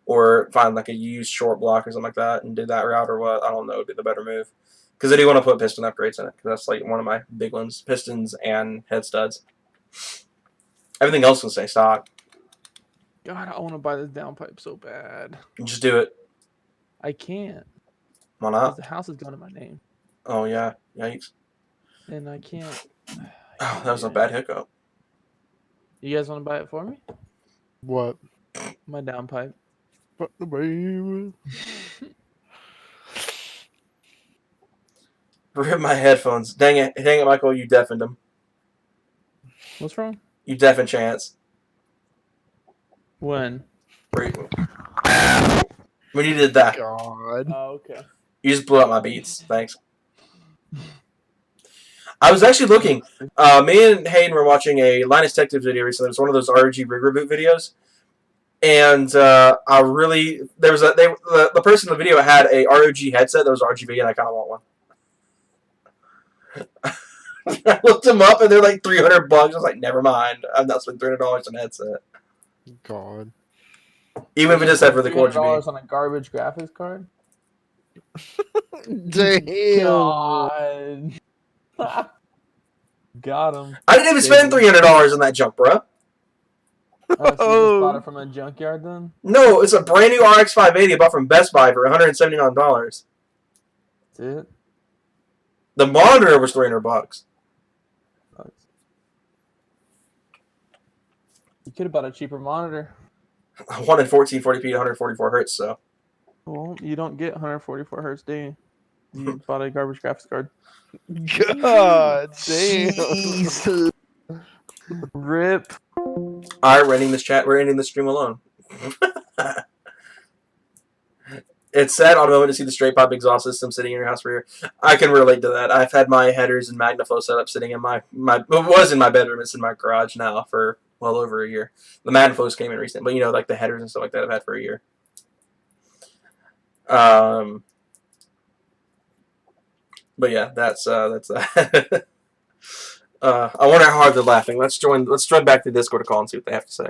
or find like a used short block or something like that and do that route or what. I don't know. Would be the better move. Because I do want to put piston upgrades in it. Because that's like one of my big ones: pistons and head studs. Everything else can stay stock. God, I want to buy this downpipe so bad. Just do it. I can't. Why 'Cause not? the house is going to my name. Oh yeah. Yikes. And I can't. Oh, that was a bad hiccup. You guys want to buy it for me? What? My downpipe. Fuck the baby. Rip my headphones. Dang it, Michael, you deafened them. What's wrong? You deafened Chance. When? When you did that. God. Oh, okay. You just blew out my beats. Thanks. I was actually looking. Me and Hayden were watching a Linus Tech Tips video recently. It was one of those ROG rig reboot videos. And the person in the video had a ROG headset that was RGB, and I kind of want one. I looked them up, and they're like $300. I was like, never mind. I'm not spending $300 on a headset. God. Even if it just had for the core $300 GB. on a garbage graphics card? Damn. God. Got him. I didn't even spend $300 on that junk, bro. So you just bought it from a junkyard then? No, it's a brand new RX 580 I bought from Best Buy for $179. That's it? The monitor was $300. You could have bought a cheaper monitor. I wanted 1440p to 144 hertz, so. Well, you don't get 144 hertz, do you? You bought a garbage graphics card. God damn. Rip. Alright, we're ending this chat. We're ending the stream alone. It's sad on a moment to see the straight pipe exhaust system sitting in your house for here. I can relate to that. I've had my headers and MagnaFlow setup sitting in my it was in my bedroom. It's in my garage now for well over a year. The MagnaFlows came in recently, but you know, like the headers and stuff like that I've had for a year. But yeah, that's that. I wonder how hard they're laughing. Let's join back to Discord to call and see what they have to say.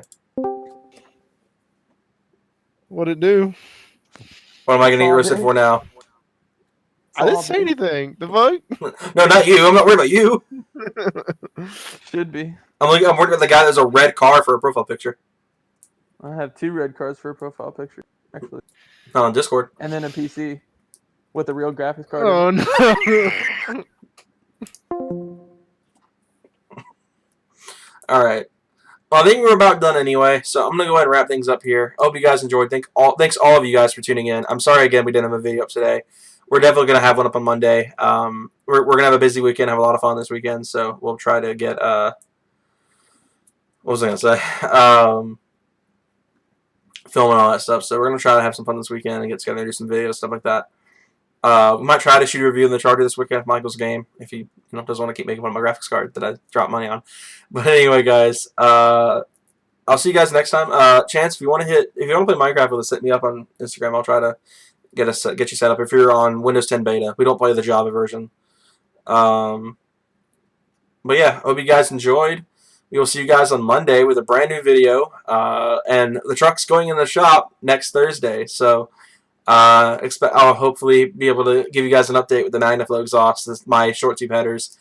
What'd it do? What am I gonna get roasted for now? I didn't say anything. The fuck? No, not you. I'm not worried about you. Should be. I'm worried about the guy that has a red car for a profile picture. I have 2 red cards for a profile picture, actually. Not on Discord. And then a PC with a real graphics card. Oh no. Alright. Well, I think we're about done anyway, so I'm going to go ahead and wrap things up here. I hope you guys enjoyed. Thanks all of you guys for tuning in. I'm sorry again we didn't have a video up today. We're definitely going to have one up on Monday. We're going to have a busy weekend, have a lot of fun this weekend, so we'll try to get, what was I going to say? Filming all that stuff. So we're going to try to have some fun this weekend and get together and do some videos, stuff like that. We might try to shoot a review in the Charger this weekend of Michael's game if he doesn't want to keep making one of my graphics cards that I dropped money on. But anyway, guys, I'll see you guys next time. Chance, if you want to play Minecraft with us, hit me up on Instagram. I'll try to get you set up. If you're on Windows 10 beta, we don't play the Java version. But yeah, hope you guys enjoyed. We will see you guys on Monday with a brand new video. And the truck's going in the shop next Thursday, so. I'll hopefully be able to give you guys an update with the MagnaFlow exhaust, my short tube headers,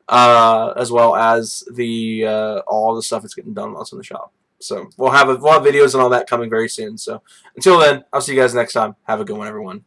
as well as the all the stuff that's getting done while it's in the shop. So we'll have videos and all that coming very soon. So until then, I'll see you guys next time. Have a good one, everyone.